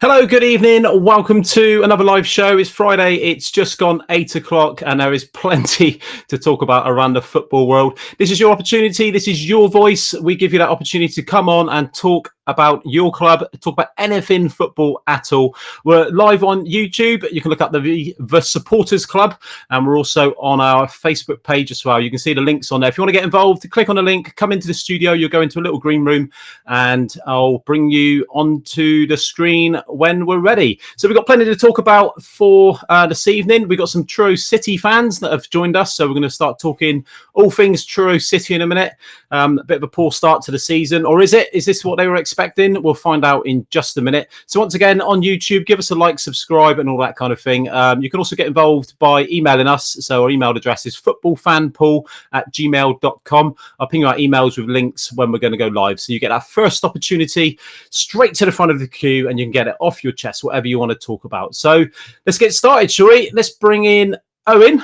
Hello, good evening. Welcome to another live show. It's Friday. It's just gone 8 o'clock and there is plenty to talk about around the football world. This is your opportunity. This is your voice. We give you that opportunity to come on and talk about your club, talk about anything football at all. We're live on YouTube. You can look up the Supporters Club, and we're also on our Facebook page as well. You can see the links on there. If you want to get involved, click on the link, come into the studio. You'll go into a little green room and I'll bring you onto the screen when we're ready. So we've got plenty to talk about for this evening. We've got some Truro City fans that have joined us, so we're going to start talking all things Truro City in a minute. A bit of a poor start to the season, or is it? Is this what they were expecting? We'll find out in just a minute. So once again, on YouTube, give us a like, subscribe, and all that kind of thing. You can also get involved by emailing us. So our email address is footballfanpool@gmail.com. I'll ping you our emails with links when we're going to go live. So you get that first opportunity straight to the front of the queue, and you can get it off your chest, whatever you want to talk about. So let's get started, shall we? Let's bring in Owen.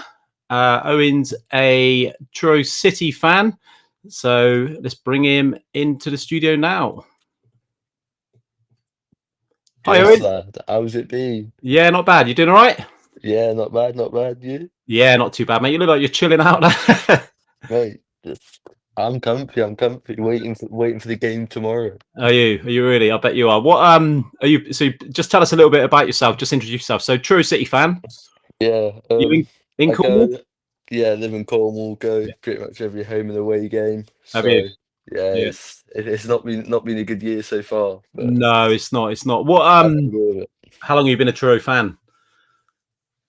Owen's a Truro City fan. So let's bring him into the studio now. Hi, Owen. Lad. How's it been? Yeah, not bad. You doing all right? Yeah, not bad, not bad. You? Yeah, not too bad, mate. You look like you're chilling out. Mate, I'm comfy. I'm comfy. Waiting for the game tomorrow. Are you? Are you really? I bet you are. What are you? So just tell us a little bit about yourself. Just introduce yourself. So Truro City fan. Yeah. You in I Cornwall? go. Yeah, live in Cornwall. Go Yeah. pretty much every home and away game. Have So you? yeah, Yeah. it's not been a good year so far. But No, it's not. It's not. What? I've enjoyed it. How long have you been a Truro fan?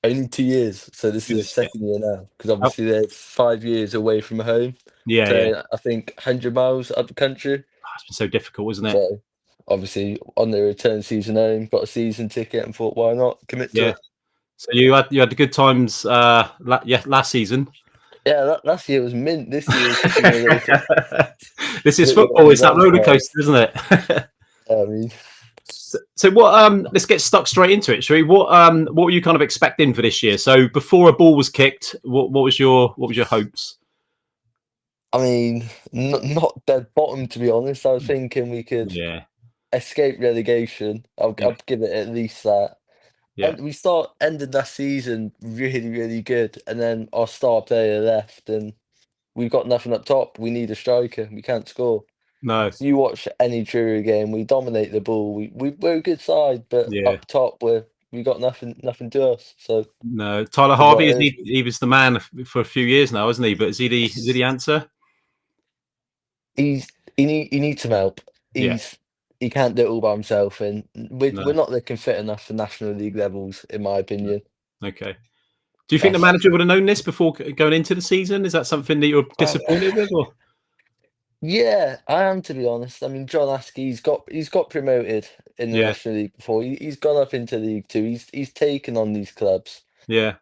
Only 2 years, so this is the second year now. Because obviously they're 5 years away from home. Yeah, so yeah. I think 100 miles up the country. It's been so difficult, isn't it? So obviously on the return season home, got a season ticket and thought, why not commit to it? So you had the good times last season. Yeah, last year was mint. This year this is football. It's that roller coaster, isn't it? I mean, so what? Let's get stuck straight into it, shall we? What were you kind of expecting for this year? So before a ball was kicked, what was your hopes? I mean, not dead bottom, to be honest. I was thinking we could escape relegation. I'd give it at least that. Yeah. And we ended that season really, really good, and then our star player left, and we've got nothing up top. We need a striker. We can't score. No. So you watch any Truro game, we dominate the ball. We're a good side, but up top we got nothing to us. So no, Tyler Harvey he was the man for a few years now, isn't he? But is he the answer? He needs some help. He can't do it all by himself, and we're not looking fit enough for National League levels, in my opinion. Okay. Do you think the manager would have known this before going into the season? Is that something that you're disappointed with? Or? Yeah, I am, to be honest. I mean, John Askey, he's got promoted in the National League before. He's gone up into League Two. He's taken on these clubs. Yeah.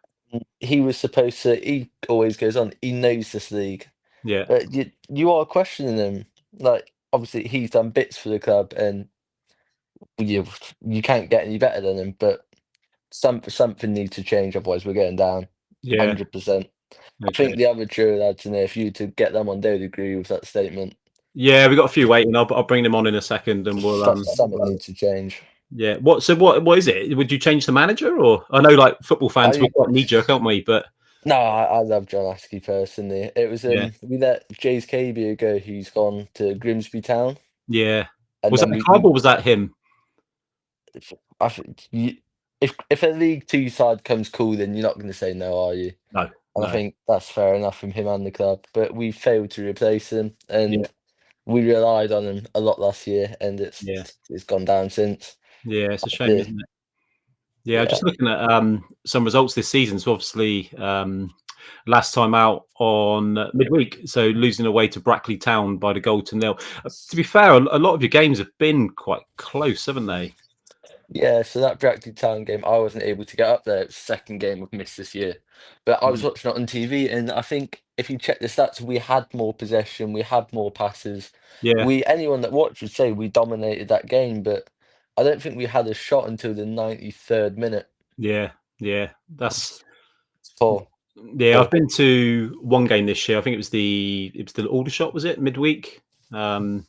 He was supposed to. He always goes on. He knows this league. Yeah. But you are questioning him. Like, obviously, he's done bits for the club, and you can't get any better than him. But something needs to change, otherwise we're going down. 100%. I think the other Truro lads in there, if you to get them on, they would agree with that statement. Yeah, we've got a few waiting. I'll bring them on in a second, and we'll something needs to change. Yeah. What is it? Would you change the manager, or I know like football fans we're I quite knee jerk, aren't we? But No, I love John Askey personally. It was yeah, we let Jay's KB go, who's gone to Grimsby Town, yeah. and Was that then the we club or was that him? I think if a League Two side comes cool, then you're not going to say no, are you? No, And I no. think that's fair enough from him and the club. But we failed to replace him, Yeah, and we relied on him a lot last year, and yeah, it's gone down since. yeah. It's a shame, After, isn't it? Yeah, yeah, just looking at some results this season. So obviously, last time out on midweek, so losing away to Brackley Town by the goal to nil. To be fair, a lot of your games have been quite close, haven't they? yeah. So that Brackley Town game, I wasn't able to get up there. It's the second game I've missed this year, but I was Mm. watching it on TV, and I think if you check the stats, we had more possession, we had more passes. Yeah, Anyone that watched would say we dominated that game, but I don't think we had a shot until the 93rd minute. yeah, yeah. That's It's poor, yeah. I've poor. been to one game this year. I think it was the Aldershot, was it midweek? Aldershot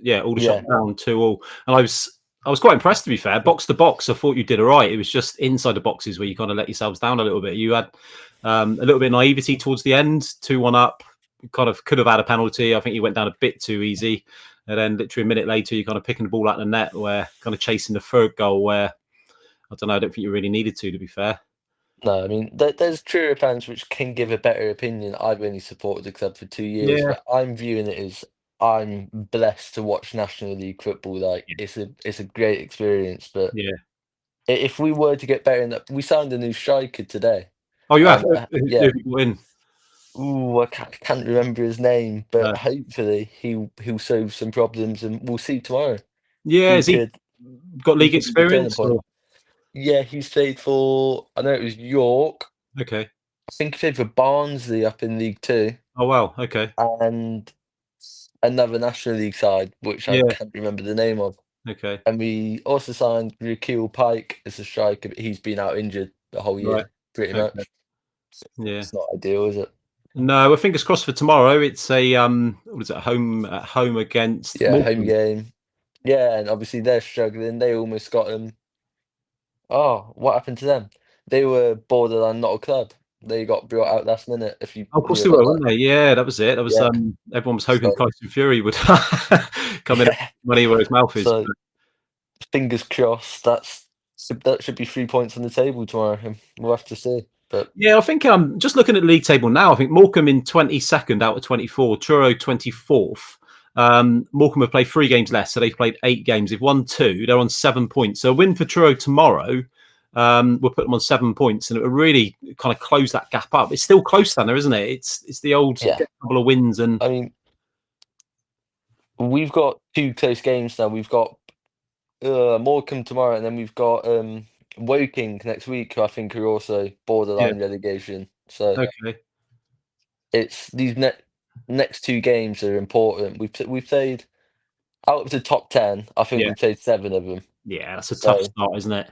Yeah, down 2-2, and I was quite impressed, to be fair. Box to box, I thought you did all right. It was just inside the boxes where you kind of let yourselves down a little bit. You had a little bit of naivety towards the end, 2-1 up. Kind of could have had a penalty. I think you went down a bit too easy. And then literally a minute later, you're kind of picking the ball out of the net, where kind of chasing the third goal, where I don't know, I don't think you really needed to be fair. no, I mean there's Truro fans which can give a better opinion. I've only supported the club for 2 years, Yeah, but I'm viewing it as I'm blessed to watch National League football. Like yeah, it's a great experience. But yeah. if we were to get better in that, we signed a new striker today, Oh, you have? and Who yeah, have you got in? ooh, I can't remember his name, but No. hopefully he'll solve some problems, and we'll see tomorrow. Yeah, He has he could got he league could be the turning experience? point. Or Yeah, he's played for I know it was York. okay. I think he played for Barnsley up in League Two, Oh wow. Okay. and another National League side, which I Yeah. can't remember the name of. Okay. And we also signed Rakeel Pike as a striker, but he's been out injured the whole Right. year, pretty Okay. much. So Yeah. it's not ideal, is it? No, well, fingers crossed for tomorrow. It's a what is it? Home against Yeah, home Morecambe. game. Yeah, and obviously they're struggling. They almost got Oh, what happened to them? They were borderline not a club. They got brought out last minute, if you Oh, of course knew they about were, that. weren't they? Yeah, that was it. That was Yeah. everyone was hoping So Tyson Fury would come in and yeah. put money where his mouth is. So fingers crossed. That should be 3 points on the table tomorrow. And we'll have to see. But Yeah, I think just looking at the league table now, I think Morecambe in 22nd out of 24, Truro 24th. Morecambe have played 3 games less, so they've played 8 games. They've won 2. They're on 7 points. So a win for Truro tomorrow will put them on 7 points, and it will really kind of close that gap up. It's still close, then, isn't it? It's the old yeah, get a couple of wins and I mean, we've got two close games now. We've got Morecambe tomorrow, and then we've got Woking next week, who I think are also yeah. borderline relegation. So Okay, it's these next two games are important. We've played out of the top 10. I think yeah, we've played seven of them. yeah. That's a tough So start, isn't it?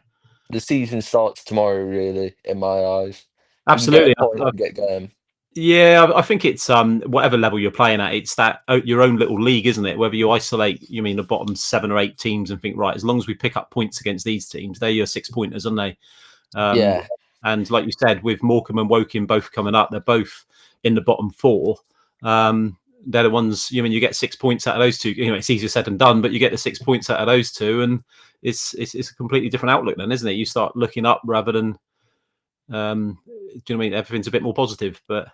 the season starts tomorrow, really, in my eyes. If we can get a Absolutely. point and get going. Yeah, I think it's whatever level you're playing at, it's that your own little league, isn't it? Whether you isolate, you mean the bottom 7 or 8 teams, and think right, as long as we pick up points against these teams, they're your 6 pointers, aren't they? Um, Yeah, and like you said, with Morecambe and Woking both coming up, they're both in the bottom 4. They're the ones. You mean you get 6 points out of those two. You know, it's easier said than done, but you get the 6 points out of those two, and it's a completely different outlook, then, isn't it? You start looking up rather than do you know what I mean? Everything's a bit more positive, but.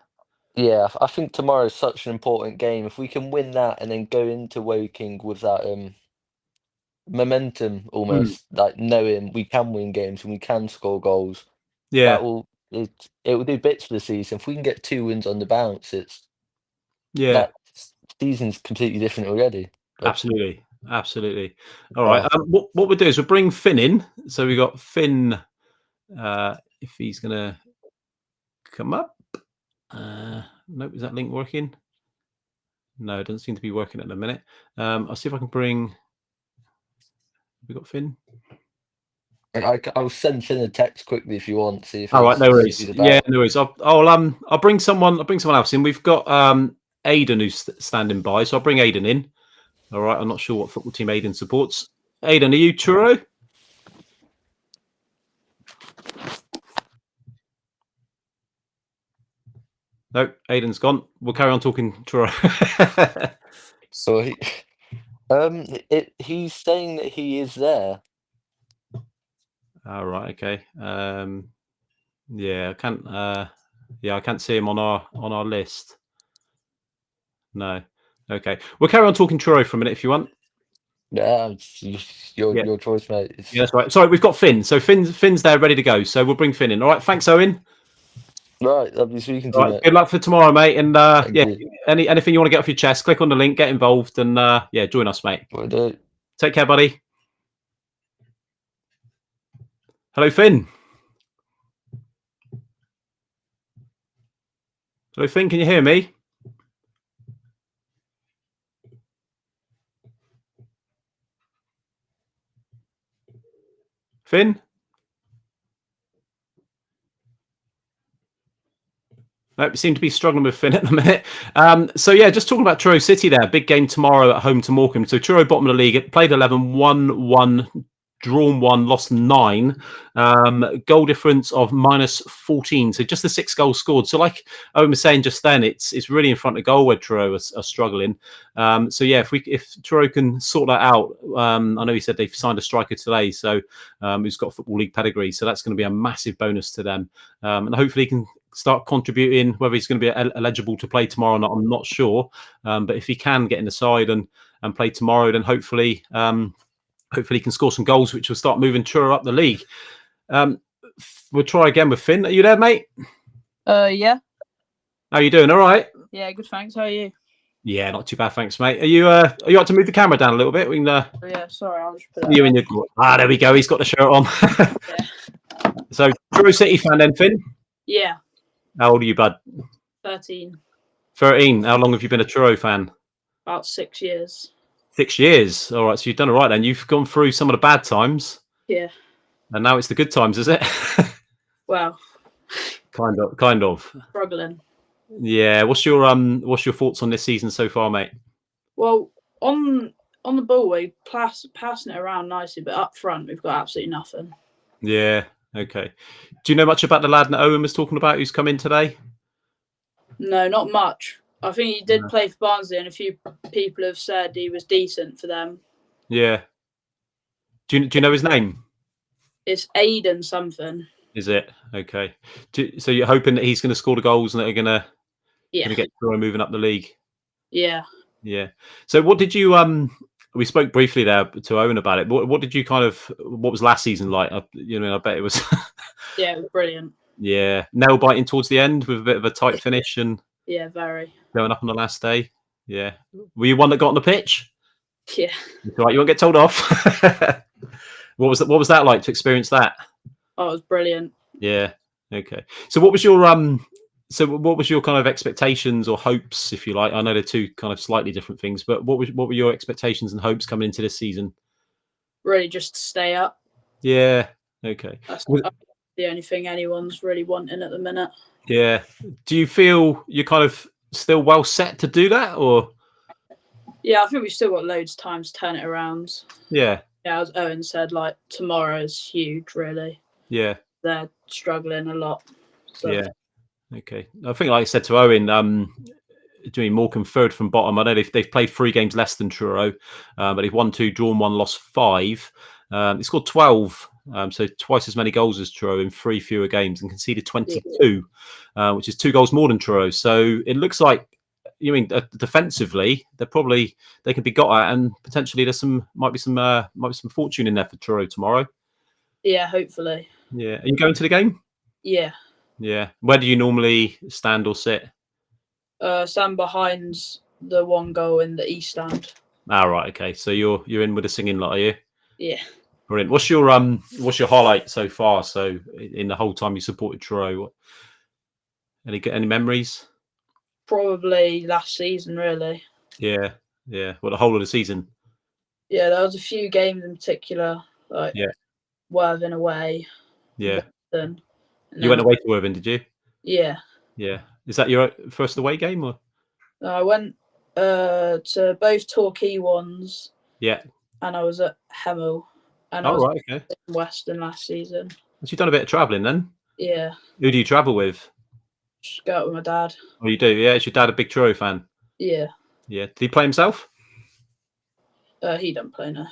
yeah. I think tomorrow's such an important game. If we can win that and then go into Woking with that momentum, Mm, almost like knowing we can win games and we can score goals, yeah, it will do bits for the season. If we can get 2 wins on the bounce, it's yeah. that season's completely different already. But Absolutely, absolutely. All right. oh, What we'll do is we'll bring Finn in. So we got Finn. If he's gonna come up. Nope. Is that link working? No, it doesn't seem to be working at the minute. I'll see if I can bring. We got Finn. I'll send Finn a text quickly if you want, see if All right. No see if worries. he's Yeah, about. no worries. I'll bring someone. I'll bring someone else in. We've got Aidan who's standing by, so I'll bring Aidan in. All right. I'm not sure what football team Aidan supports. Aidan, are you Truro? No, Aiden's gone. We'll carry on talking Truro. So he's saying that he is there. All right. Okay. Yeah, I can't. I can't see him on our list. No. Okay. We'll carry on talking Truro for a minute if you want. Yeah, Yeah. your choice, mate. Yeah, that's right. Sorry, we've got Finn. So Finn's there, ready to go. So we'll bring Finn in. All right. Thanks, Owen. Right, lovely speaking to All you, right. mate. Good luck for tomorrow, mate. And Thank you. anything you want to get off your chest, click on the link, get involved, and join us, mate. Will do. Take care, buddy. Hello, Finn. Hello, Finn. Can you hear me? Finn? Nope, we seem to be struggling with Finn at the minute. Just talking about Truro City there. Big game tomorrow at home to Morecambe. So Truro, bottom of the league, played 11, won 1, drawn 1, lost 9. Goal difference of minus 14. So just the 6 goals scored. So like Owen was saying just then, it's really in front of goal where Truro are struggling. If Truro can sort that out, I know he said they've signed a striker today, so who's got Football League pedigree. So that's going to be a massive bonus to them. And hopefully he can start contributing. Whether he's going to be eligible to play tomorrow or not, I'm not sure. But if he can get in the side and play tomorrow, then hopefully he can score some goals, which will start moving Truro up the league. We'll try again with Finn. Are you there, mate? Yeah. How are you doing? All right. Yeah, good. Thanks. How are you? Yeah, not too bad, thanks, mate. Are you up to move the camera down a little bit? We can. Oh, yeah. Sorry, I'll just put it. You in your. There we go. He's got the shirt on. Yeah. So Truro City fan, then, Finn. Yeah. How old are you, bud? 13. 13. How long have you been a Truro fan? About 6 years. 6 years. All right, so you've done all right then. You've gone through some of the bad times. Yeah. And now it's the good times, is it? Well. Kind of. Struggling. Yeah. What's your thoughts on this season so far, mate? Well, on the ball, we're passing it around nicely, but up front, we've got absolutely nothing. Yeah. Okay. Do you know much about the lad that Owen was talking about who's come in today? No, not much. I think he did play for Barnsley, and a few people have said he was decent for them. Yeah. Do you know his name? It's Aiden something. Is it? Okay. So you're hoping that he's going to score the goals and that are going to get Truro moving up the league? Yeah. Yeah. So what did you we spoke briefly there to Owen about it. What did you what was last season like? I bet it was Yeah, it was brilliant. Yeah. Nail biting towards the end with a bit of a tight finish and very going up on the last day. Yeah. Were you one that got on the pitch? Yeah. It's all right, you won't get told off. What was that like to experience that? Oh, it was brilliant. Yeah. Okay. So what was your kind of expectations or hopes, if you like? I know they're two kind of slightly different things, but what were your expectations and hopes coming into this season? Really, just to stay up. Yeah. Okay. That's the only thing anyone's really wanting at the minute. Yeah. Do you feel you're kind of still well set to do that, or? Yeah, I think we've still got loads of time to turn it around. Yeah. Yeah, as Owen said, like tomorrow's huge, really. Yeah. They're struggling a lot. So. Yeah. Okay. I think, like I said to Owen, doing Morecambe third from bottom. I know they've played 3 games less than Truro, but they've won 2, drawn 1, lost 5. They scored 12, so twice as many goals as Truro in 3 fewer games, and conceded 22, which is 2 goals more than Truro. So it looks like, defensively, they can be got at, and potentially might be some fortune in there for Truro tomorrow. Yeah, hopefully. Yeah. Are you going to the game? Yeah. Yeah. Where do you normally stand or sit? Stand behind the one goal in the east stand. Right. Okay. So you're in with the singing lot, are you? Yeah. Brilliant. What's your highlight so far? So in the whole time you supported Truro, any memories? Probably last season, really. Yeah. Yeah. Well, the whole of the season. Yeah, there was a few games in particular, like Worthing away. Yeah. Then You went away to Worthing, did you? Yeah. Yeah. Is that your first away game, or? I went to both Torquay ones. Yeah. And I was at Hemel. And I was in Western last season. So you've done a bit of travelling then? Yeah. Who do you travel with? Just go out with my dad. Oh, you do? Yeah. Is your dad a big Truro fan? Yeah. Yeah. Did he play himself? He don't play now.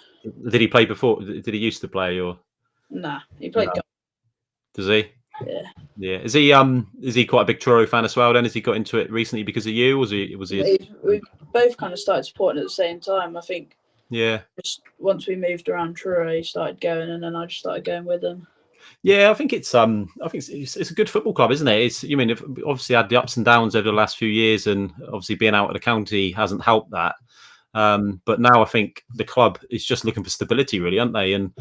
Did he play before? Did he used to play or? Nah, he played. No. Does he? Yeah. Yeah. Is he quite a big Truro fan as well? Then has he got into it recently because of you? Was he? We both kind of started supporting at the same time. I think. Yeah. Just once we moved around Truro, he started going, and then I just started going with him. Yeah, I think it's a good football club, isn't it? It's obviously had the ups and downs over the last few years, and obviously being out of the county hasn't helped that. But now I think the club is just looking for stability, really, aren't they? And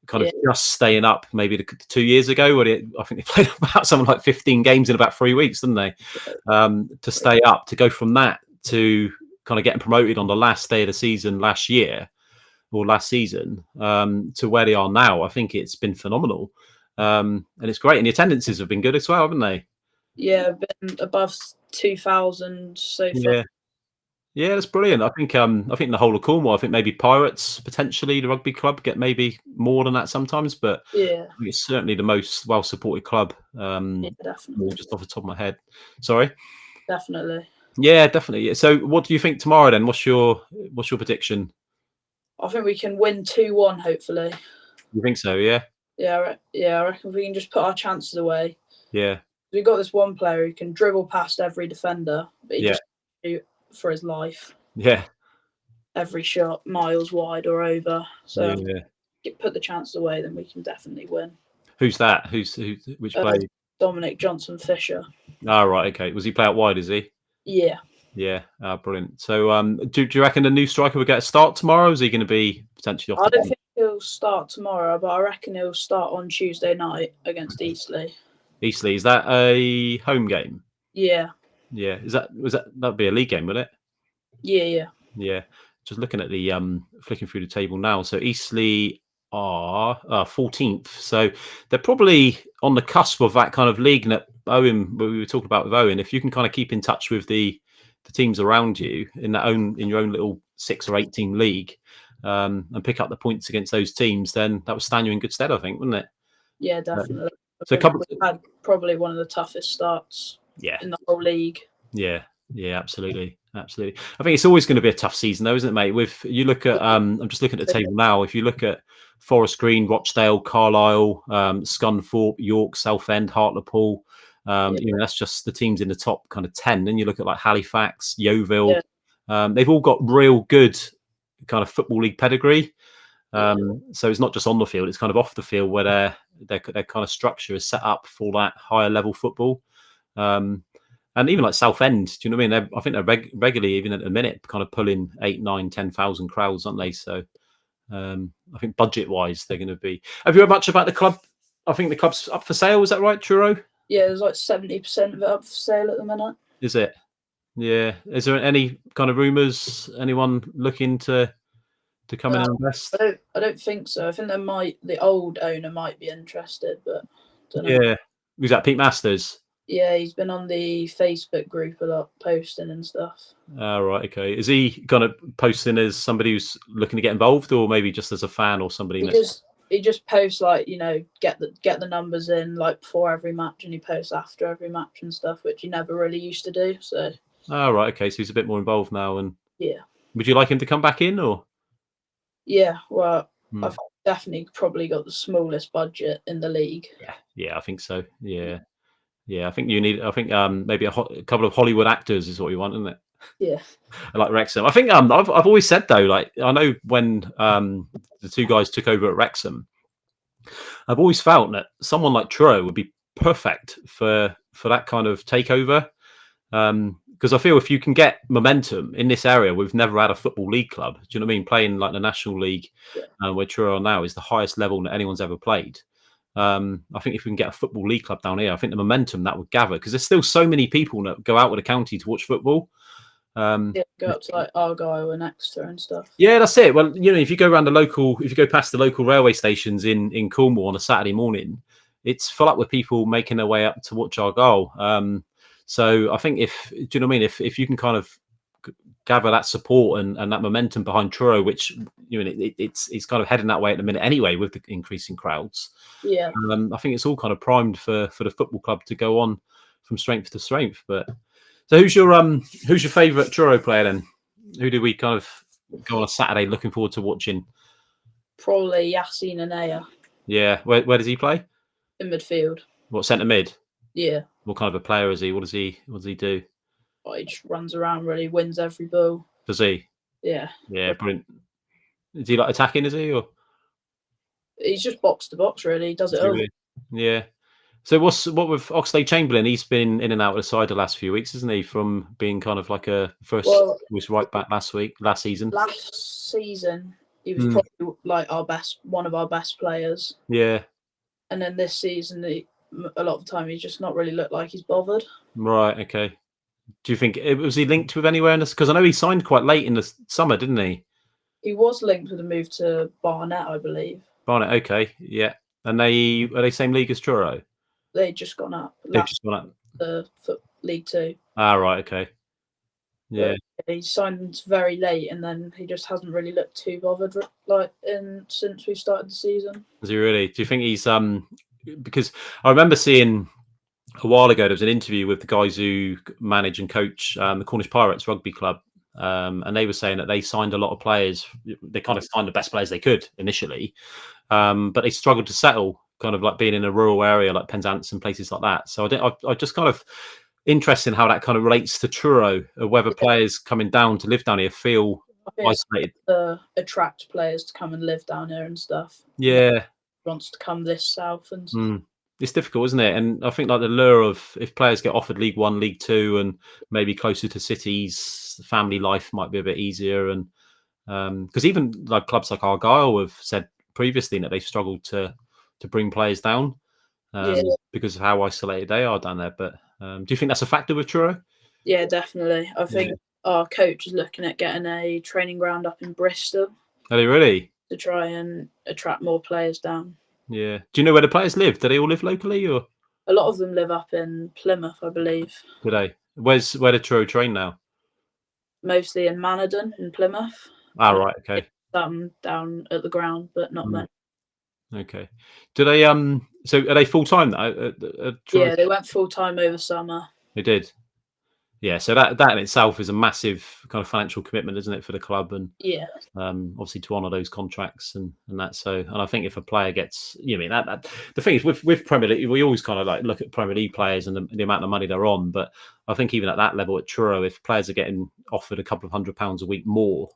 kind of just staying up. Maybe 2 years ago, I think they played about something like 15 games in about 3 weeks, didn't they? To stay up, to go from that to kind of getting promoted on the last day of the season last season to where they are now. I think it's been phenomenal. And it's great. And the attendances have been good as well, haven't they? Yeah, been above 2,000 so far. Yeah. Yeah, that's brilliant. I think the whole of Cornwall, I think maybe Pirates, potentially the rugby club, get maybe more than that sometimes, but yeah, I think it's certainly the most well supported club. definitely. Just off the top of my head. Sorry. Definitely. Yeah, definitely. So what do you think tomorrow then? What's your prediction? I think we can win 2-1, hopefully. You think so, yeah? Yeah, I reckon if we can just put our chances away. Yeah. We've got this one player who can dribble past every defender, but he just shoot for his life. Yeah. Every shot miles wide or over. So yeah. if we put the chances away, then we can definitely win. Who's that? Which player? Dominic Johnson Fisher. Oh, right, okay. Was he play out wide, is he? Yeah. Yeah, brilliant. So do you reckon the new striker will get a start tomorrow? Or is he going to be potentially off? I don't think he'll start tomorrow, but I reckon he'll start on Tuesday night against Eastleigh. Eastleigh, is that a home game? Yeah. Yeah. That'd be a league game, would it? Yeah. Yeah. Just looking at the flicking through the table now. So Eastleigh are 14th. So they're probably on the cusp of that kind of league that Owen, we were talking about with Owen. If you can kind of keep in touch with the teams around you in your own little 6 or 8 team league, and pick up the points against those teams, then that would stand you in good stead, I think, wouldn't it? Yeah, definitely. So we've had probably one of the toughest starts in the whole league. Yeah, absolutely. I think it's always going to be a tough season, though, isn't it, mate? You look at, I'm just looking at the table now. If you look at Forest Green, Rochdale, Carlisle, Scunthorpe, York, Southend, Hartlepool, that's just the teams in the top kind of 10. Then you look at like Halifax, Yeovil. They've all got real good kind of football league pedigree. So it's not just on the field; it's kind of off the field where their kind of structure is set up for that higher level football. And even like Southend, do you know what I mean? I think they're regularly, even at the minute, kind of pulling 8, 9, 10,000 crowds, aren't they? So I think budget-wise, they're going to be. Have you heard much about the club? I think the club's up for sale. Is that right, Truro? Yeah, there's like 70% of it up for sale at the minute. Is it? Yeah. Is there any kind of rumours? Anyone looking to come in and invest? I don't think so. I think the old owner might be interested, but I don't know. Yeah. Was that Pete Masters? Yeah, he's been on the Facebook group a lot, posting and stuff. Right, okay. Is he kind of posting as somebody who's looking to get involved, or maybe just as a fan or somebody? He just posts like, get the numbers in like before every match, and he posts after every match and stuff, which he never really used to do. So. Oh, right, okay. So he's a bit more involved now, and yeah. Would you like him to come back in, or? Yeah, well, I've definitely probably got the smallest budget in the league. Yeah, I think so. Yeah. I think you need. I think maybe a couple of Hollywood actors is what you want, isn't it? Yeah. Like Wrexham. I think I've always said though, like I know when the two guys took over at Wrexham, I've always felt that someone like Truro would be perfect for that kind of takeover. Because I feel if you can get momentum in this area, we've never had a football league club. Do you know what I mean? Playing like the National League, where Truro now is the highest level that anyone's ever played. I think if we can get a football league club down here, I think the momentum that would gather, because there's still so many people that go out with the county to watch football. Go up to like Argyle and Exeter and stuff. Yeah, that's it. Well, if you go around if you go past the local railway stations in Cornwall on a Saturday morning, it's full up with people making their way up to watch Argyle. So I think do you know what I mean? If you can kind of gather that support and that momentum behind Truro, which it's kind of heading that way at the minute anyway with the increasing crowds. Yeah. I think it's all kind of primed for the football club to go on from strength to strength. But so who's your favourite Truro player then? Who do we kind of go on a Saturday looking forward to watching? Probably Yassine Anaya Yeah, where does he play? in midfield. What, centre mid? Yeah, What kind of a player is he? What does he do? he just runs around, really wins every ball. Does he? Yeah, Yeah, brilliant. Is he like attacking? Is he or? he's just box to box, really. He does it Is he all. really? Yeah. So what with Oxlade-Chamberlain? He's been in and out of the side the last few weeks, isn't he? From being kind of like a first was right back last season. Last season, he was probably like one of our best players. Yeah. And then this season, a lot of the time, he's just not really looked like he's bothered. Right. Okay. Do you think was he linked with anywhere in this? Because I know he signed quite late in the summer, didn't he? He was linked with a move to Barnet, I believe. Barnet. Okay. Yeah. And are they same league as Truro? They've just gone up. They've just gone up. The League Two. Ah, right. Okay. Yeah. But he signed very late, and then he just hasn't really looked too bothered since we started the season. Is he really? Do you think he's because I remember seeing a while ago there was an interview with the guys who manage and coach the Cornish Pirates Rugby Club, and they were saying that they signed a lot of players. They kind of signed the best players they could initially, but they struggled to settle, kind of like being in a rural area like Penzance and places like that. So I just kind of interested in how that kind of relates to Truro, or whether players coming down to live down here feel isolated. To attract players to come and live down here and stuff. Yeah, wants to come this south and stuff. It's difficult, isn't it? And I think like the lure of if players get offered League One, League Two, and maybe closer to cities, family life might be a bit easier. And because even like clubs like Argyle have said previously that they've struggled to bring players down because of how isolated they are down there. But do you think that's a factor with Truro? Yeah, definitely. I think our coach is looking at getting a training ground up in Bristol. Are they really? To try and attract more players down. Yeah. Do you know where the players live? Do they all live locally, or a lot of them live up in Plymouth, I believe? Do they? Where do Truro train now? Mostly in Manadon in Plymouth. Ah, right. Okay. Some down at the ground, but not many. Okay. Do they so are they full time though? Yeah, they went full time over summer. They did. Yeah, so that in itself is a massive kind of financial commitment, isn't it, for the club? And obviously to honour those contracts and that. So, and I think if a player gets, that the thing is with Premier League, we always kind of like look at Premier League players and the amount of money they're on. But I think even at that level at Truro, if players are getting offered a couple of £100 a week more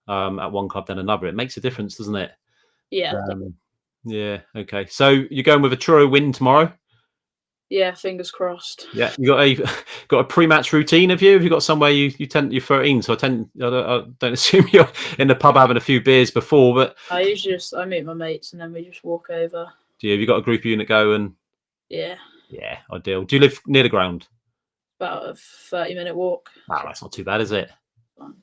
at one club than another, it makes a difference, doesn't it? Yeah. Yeah. Okay. So you're going with a Truro win tomorrow? Yeah, fingers crossed. Yeah, you got a pre-match routine, have you? Have you got somewhere you're 13? So I don't assume you're in the pub having a few beers before, but I usually I meet my mates and then we just walk over. Have you got a group unit go and? Yeah, ideal. Do you live near the ground? About a 30-minute walk. Wow, that's not too bad, is it? Fine.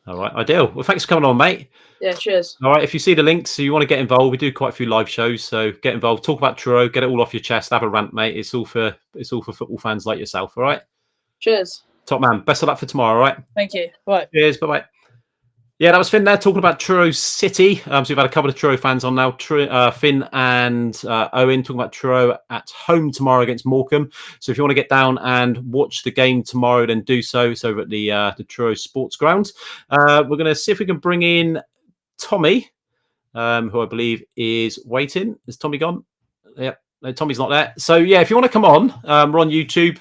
All right, ideal. Well, thanks for coming on, mate. Yeah, cheers. All right, if you see the links, so you want to get involved, we do quite a few live shows, so get involved. Talk about Truro, get it all off your chest, have a rant, mate. It's all for football fans like yourself. All right. Cheers. Top man. Best of luck for tomorrow. All right. Thank you. Bye. Cheers. Bye bye. Yeah, that was Finn there talking about Truro City. So we've had a couple of Truro fans on now. Finn and Owen talking about Truro at home tomorrow against Morecambe. So if you want to get down and watch the game tomorrow, then do so. It's over at the Truro Sports Ground. We're going to see if we can bring in Tommy, who I believe is waiting. Is Tommy gone? Yep. No, Tommy's not there. So yeah, if you want to come on, we're on YouTube.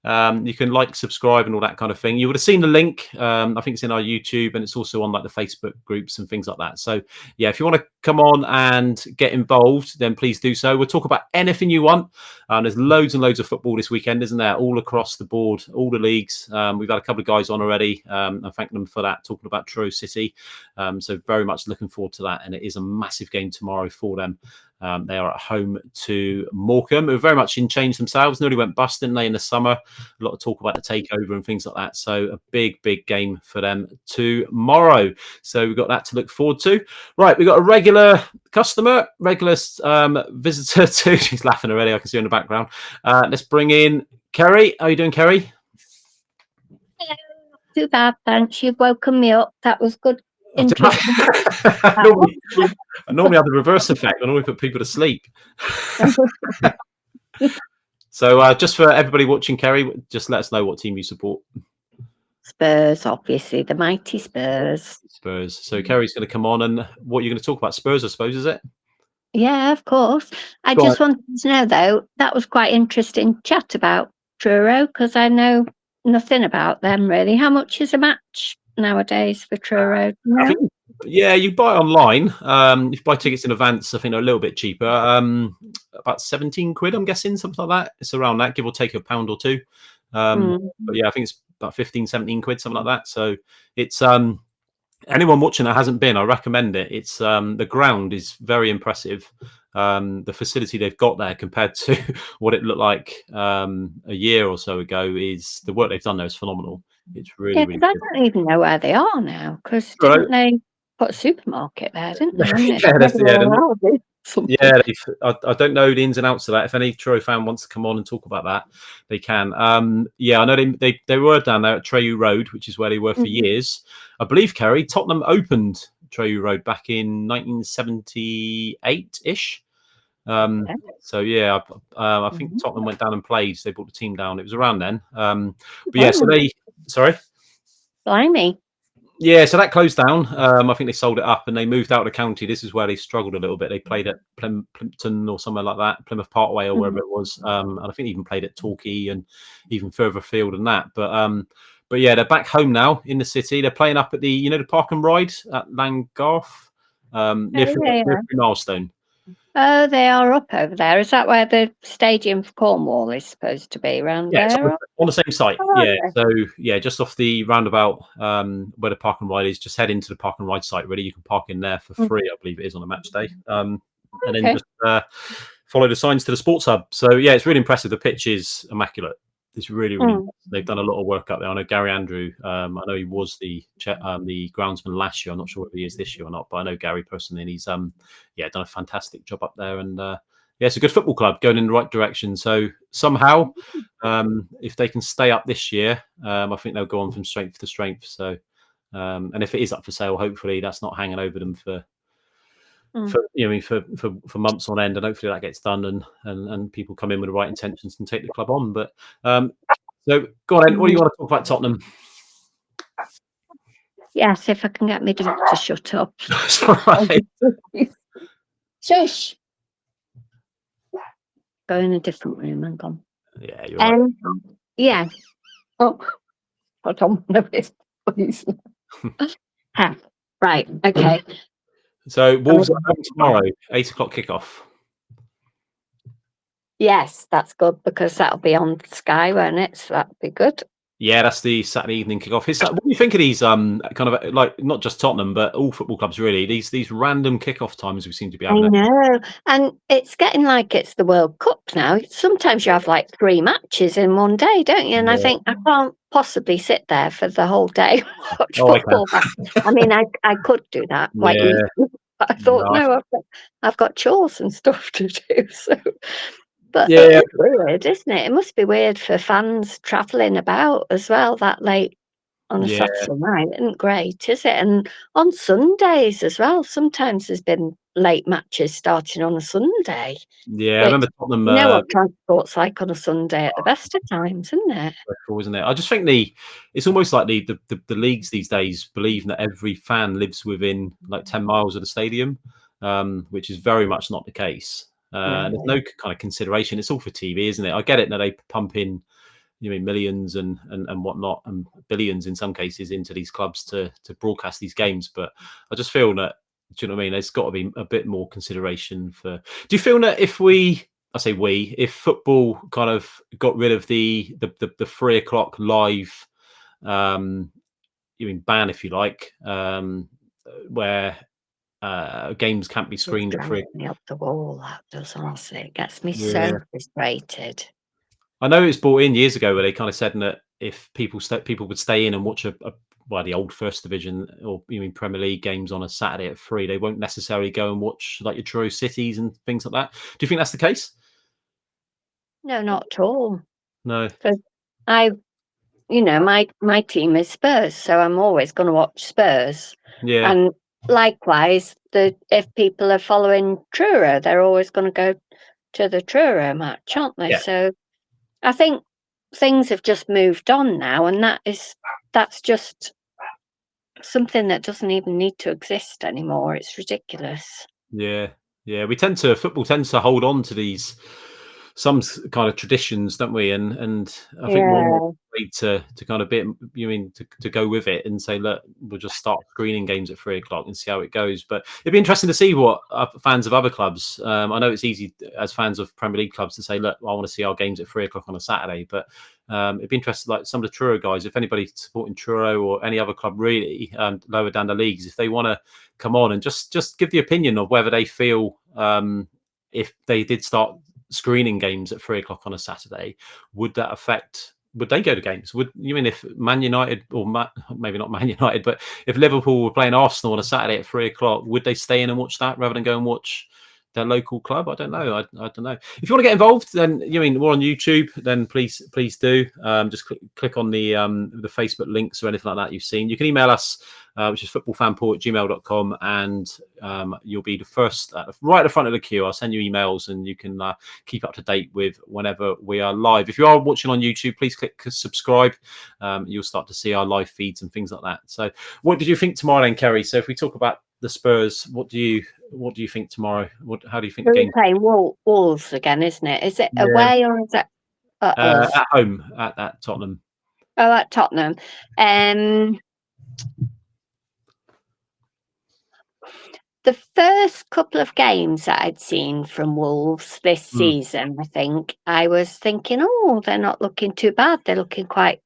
You can like, subscribe, and all that kind of thing. You would have seen the link. I think it's in our YouTube, and it's also on like the Facebook groups and things like that. So yeah, if you want to come on and get involved, then please do so. We'll talk about anything you want. There's loads and loads of football this weekend, isn't there? All across the board, all the leagues. We've had a couple of guys on already. I thank them for that, talking about Truro City. So very much looking forward to that, and it is a massive game tomorrow for them. They are at home to Morecambe, who very much changed themselves. Nearly went bust, didn't they, in the summer? A lot of talk about the takeover and things like that. So a big, big game for them tomorrow. So we've got that to look forward to. Right, we've got a regular customer, regular visitor too. She's laughing already. I can see her in the background. Let's bring in Kerry. How are you doing, Kerry? Hello. Not too bad, thanks. You've woken me up. That was good. Interesting. I normally have the reverse effect. I normally put people to sleep. So just for everybody watching, Kerry, just let us know what team you support. Spurs, obviously, the mighty Spurs. Spurs. So Kerry's going to come on, and what you're going to talk about? Spurs, I suppose, is it? Yeah, of course. I Go just wanted to know, though, that was quite interesting chat about Truro, because I know nothing about them, really. How much is a match nowadays for Truro? I think, yeah, you buy it online. If you buy tickets in advance, I think they're a little bit cheaper. About 17 quid, I'm guessing, something like that. It's around that, give or take a pound or two. But yeah, I think it's about 15, 17 quid, something like that. So it's anyone watching that hasn't been, I recommend it. It's the ground is very impressive. The facility they've got there compared to what it looked like a year or so ago is the work they've done there is phenomenal. It's really, Yeah, really because I good. don't even know where they are now, because Right. didn't they put a supermarket there, didn't they? Wasn't it? Yeah, that's- yeah, Regular they're- houses, something. Yeah, I don't know the ins and outs of that. If any Truro fan wants to come on and talk about that, they can. Yeah, I know they were down there at Truro Road, which is where they were for years. I believe, Kerry, Tottenham opened Truro Road back in 1978-ish. Okay. So yeah, I think Tottenham went down and played. They brought the team down. It was around then. But yeah, so sorry. Blimey. Yeah, so that closed down. I think they sold it up and they moved out of the county. This is where they struggled a little bit. They played at Plimpton or somewhere like that, Plymouth Parkway or wherever it was. And I think they even played at Torquay and even further afield than that. But yeah, they're back home now in the city. They're playing up at the Park and Ride at Langgarth, near Milestone. Oh, they are up over there. Is that where the stadium for Cornwall is supposed to be, around Yeah, it's there? on the same site. Oh, Yeah, okay. so yeah, just off the roundabout where the park and ride is. Just head into the park and ride site. Really, you can park in there for free. I believe it is on a match day. And then Okay. just follow the signs to the sports hub. So yeah, it's really impressive. The pitch is immaculate. It's really, really. They've done a lot of work up there. I know Gary Andrew. I know he was the groundsman last year. I'm not sure if he is this year or not, but I know Gary personally, and he's done a fantastic job up there. And yeah, it's a good football club going in the right direction. So somehow, if they can stay up this year, I think they'll go on from strength to strength. So, and if it is up for sale, hopefully that's not hanging over them for months on end, and hopefully that gets done and people come in with the right intentions and take the club on. But so go on, Ed, what do you want to talk about Tottenham? Yes, if I can get my dog to shut up. That's all right. Shush. Go in a different room and gone. Yeah, you're right. Yeah. Oh, hold on one of his, please. Right. Okay. So Wolves are home tomorrow, 8:00 kickoff. Yes, that's good because that'll be on Sky, won't it? So that'll be good. Yeah, that's the Saturday evening kickoff. What do you think of these kind of like not just Tottenham but all football clubs really? These random kickoff times we seem to be I having. know, and it's getting like it's the World Cup now. Sometimes you have like 3 matches in one day, don't you? And I think I can't possibly sit there for the whole day and watch football. I mean, I could do that quite easily. But I thought, no, I've got chores and stuff to do. So, but it is weird, isn't it? It must be weird for fans travelling about as well that late on a Saturday night. Isn't great, is it? And on Sundays as well. Sometimes there's been late matches starting on a Sunday. Yeah, I remember Tottenham. You know what transport's like on a Sunday at the best of times, isn't it? Isn't it? I just think it's almost like the leagues these days believe that every fan lives within like 10 miles of the stadium, which is very much not the case. And there's no kind of consideration. It's all for TV, isn't it? I get it that they pump in millions and whatnot and billions in some cases into these clubs to broadcast these games, but I just feel that, do you know what I mean, there's got to be a bit more consideration for. Do you feel that if football kind of got rid of the 3:00 live ban, if you like, where games can't be screened at 3:00? Me up the wall, that does, honestly. It gets me so frustrated. I know it was brought in years ago where they kind of said that if people would stay in and watch the old First Division or Premier League games on a Saturday at 3:00, they won't necessarily go and watch like your Truro Cities and things like that. Do you think that's the case? No, not at all. No. Because my team is Spurs, so I'm always going to watch Spurs. Yeah. And likewise, if people are following Truro, they're always going to go to the Truro match, aren't they? Yeah. So I think things have just moved on now, and that's just something that doesn't even need to exist anymore. It's ridiculous. Yeah, yeah. Football tends to hold on to these kind of traditions, don't we? And I think more and more Yeah. need to kind of to go with it and say, look, we'll just start screening games at 3 o'clock and see how it goes. But it'd be interesting to see what fans of other clubs. I know it's easy as fans of Premier League clubs to say, look, I want to see our games at 3 o'clock on a Saturday, but it'd be interesting, like some of the Truro guys, if anybody supporting Truro or any other club really lower down the leagues, if they want to come on and just give the opinion of whether they feel if they did start screening games at 3 o'clock on a Saturday, would that affect? Would they go to games? Would you mean if Man United or maybe not Man United, but if Liverpool were playing Arsenal on a Saturday at 3 o'clock, would they stay in and watch that rather than go and watch their local club? I don't know. I don't know. If you want to get involved, then we're on YouTube. Then please do. Just click on the Facebook links or anything like that you've seen. You can email us, which is footballfanport@gmail.com, and you'll be the first right at the front of the queue. I'll send you emails, and you can keep up to date with whenever we are live. If you are watching on YouTube, please click subscribe. You'll start to see our live feeds and things like that. So, what did you think tomorrow, then, Kerry? So, if we talk about the Spurs, what do you think tomorrow? How do you think the game? We're playing Wolves again, isn't it? Is it Yeah. away or is it at us? At home at Tottenham. Oh, at Tottenham. The first couple of games that I'd seen from Wolves this season, I think, I was thinking, oh, they're not looking too bad. They're looking quite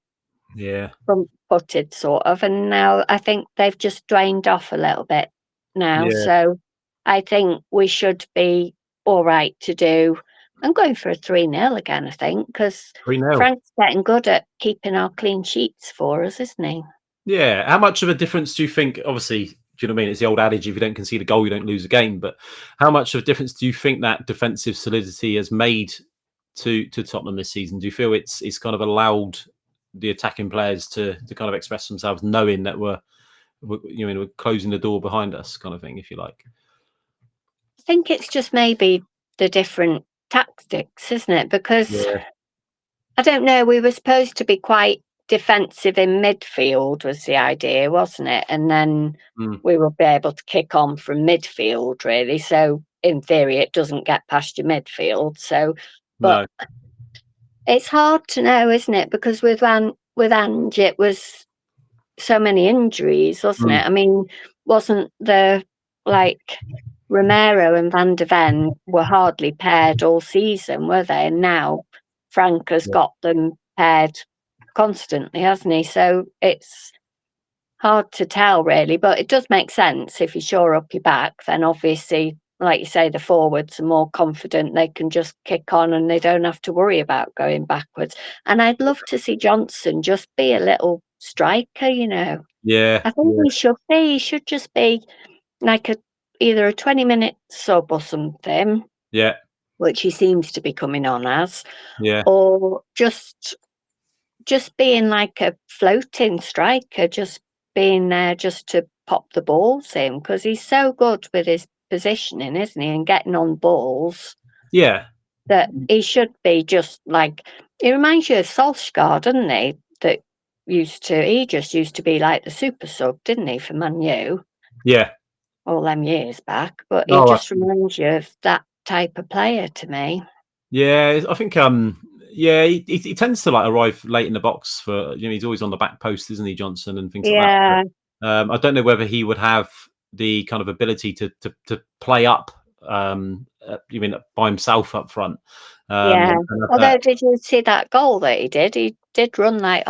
front-footed, sort of. And now I think they've just drained off a little bit now. Yeah. So I think we should be all right to do. I'm going for a 3-0 again, I think, because 3-0. Frank's getting good at keeping our clean sheets for us, isn't he? Yeah. How much of a difference do you think? Obviously, do you know what I mean? It's the old adage: if you don't concede a goal, you don't lose a game. But how much of a difference do you think that defensive solidity has made to Tottenham this season? Do you feel it's kind of allowed the attacking players to kind of express themselves, knowing that we're closing the door behind us, kind of thing, if you like? I think it's just maybe the different tactics, isn't it? Because I don't know, we were supposed to be quite defensive in midfield was the idea, wasn't it? And then we will be able to kick on from midfield, really. So in theory, it doesn't get past your midfield. So, but it's hard to know, isn't it? Because with Ange, it was so many injuries, wasn't it? I mean, wasn't Romero and Van de Ven were hardly paired all season, were they? And now Frank has got them paired constantly, hasn't he? So it's hard to tell, really. But it does make sense. If you shore up your back, then obviously, like you say, the forwards are more confident. They can just kick on and they don't have to worry about going backwards. And I'd love to see Johnson just be a little striker, Yeah. I think he should be. He should just be like either a 20-minute sub or something. Yeah. Which he seems to be coming on as. Yeah. Or just being like a floating striker, just being there just to pop the balls in, because he's so good with his positioning, isn't he? And getting on balls. Yeah. That he should be just like, he reminds you of Solskjaer, doesn't he? He just used to be like the super sub, didn't he, for Man U? Yeah. All them years back. But he just reminds you of that type of player to me. Yeah, I think he tends to arrive late in the box for he's always on the back post, isn't he, Johnson, and things like that. But, I don't know whether he would have the kind of ability to play up you mean by himself up front. Although did you see that goal that he did? He did run like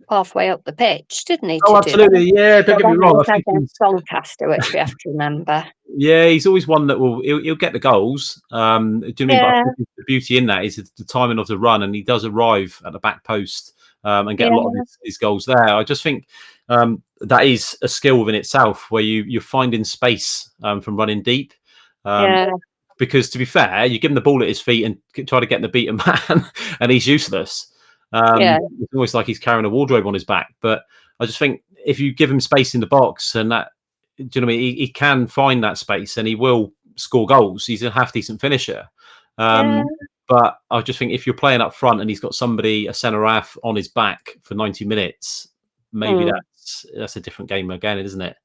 halfway up the pitch, didn't he? Absolutely, yeah. Don't get me wrong. I think he's Doncaster, which we have to remember. Yeah, he's always one that he'll get the goals. Do you know what I mean? But I think the beauty in that is the timing of the run, and he does arrive at the back post and get a lot of his goals there. I just think that is a skill within itself, where you're finding space from running deep. Because to be fair, you give him the ball at his feet and try to get the beaten man, and he's useless. It's almost like he's carrying a wardrobe on his back. But I just think if you give him space in the box, and that, do you know what I mean? He can find that space and he will score goals. He's a half decent finisher. But I just think if you're playing up front and he's got somebody, a centre half, on his back for 90 minutes, maybe that's a different game again, isn't it?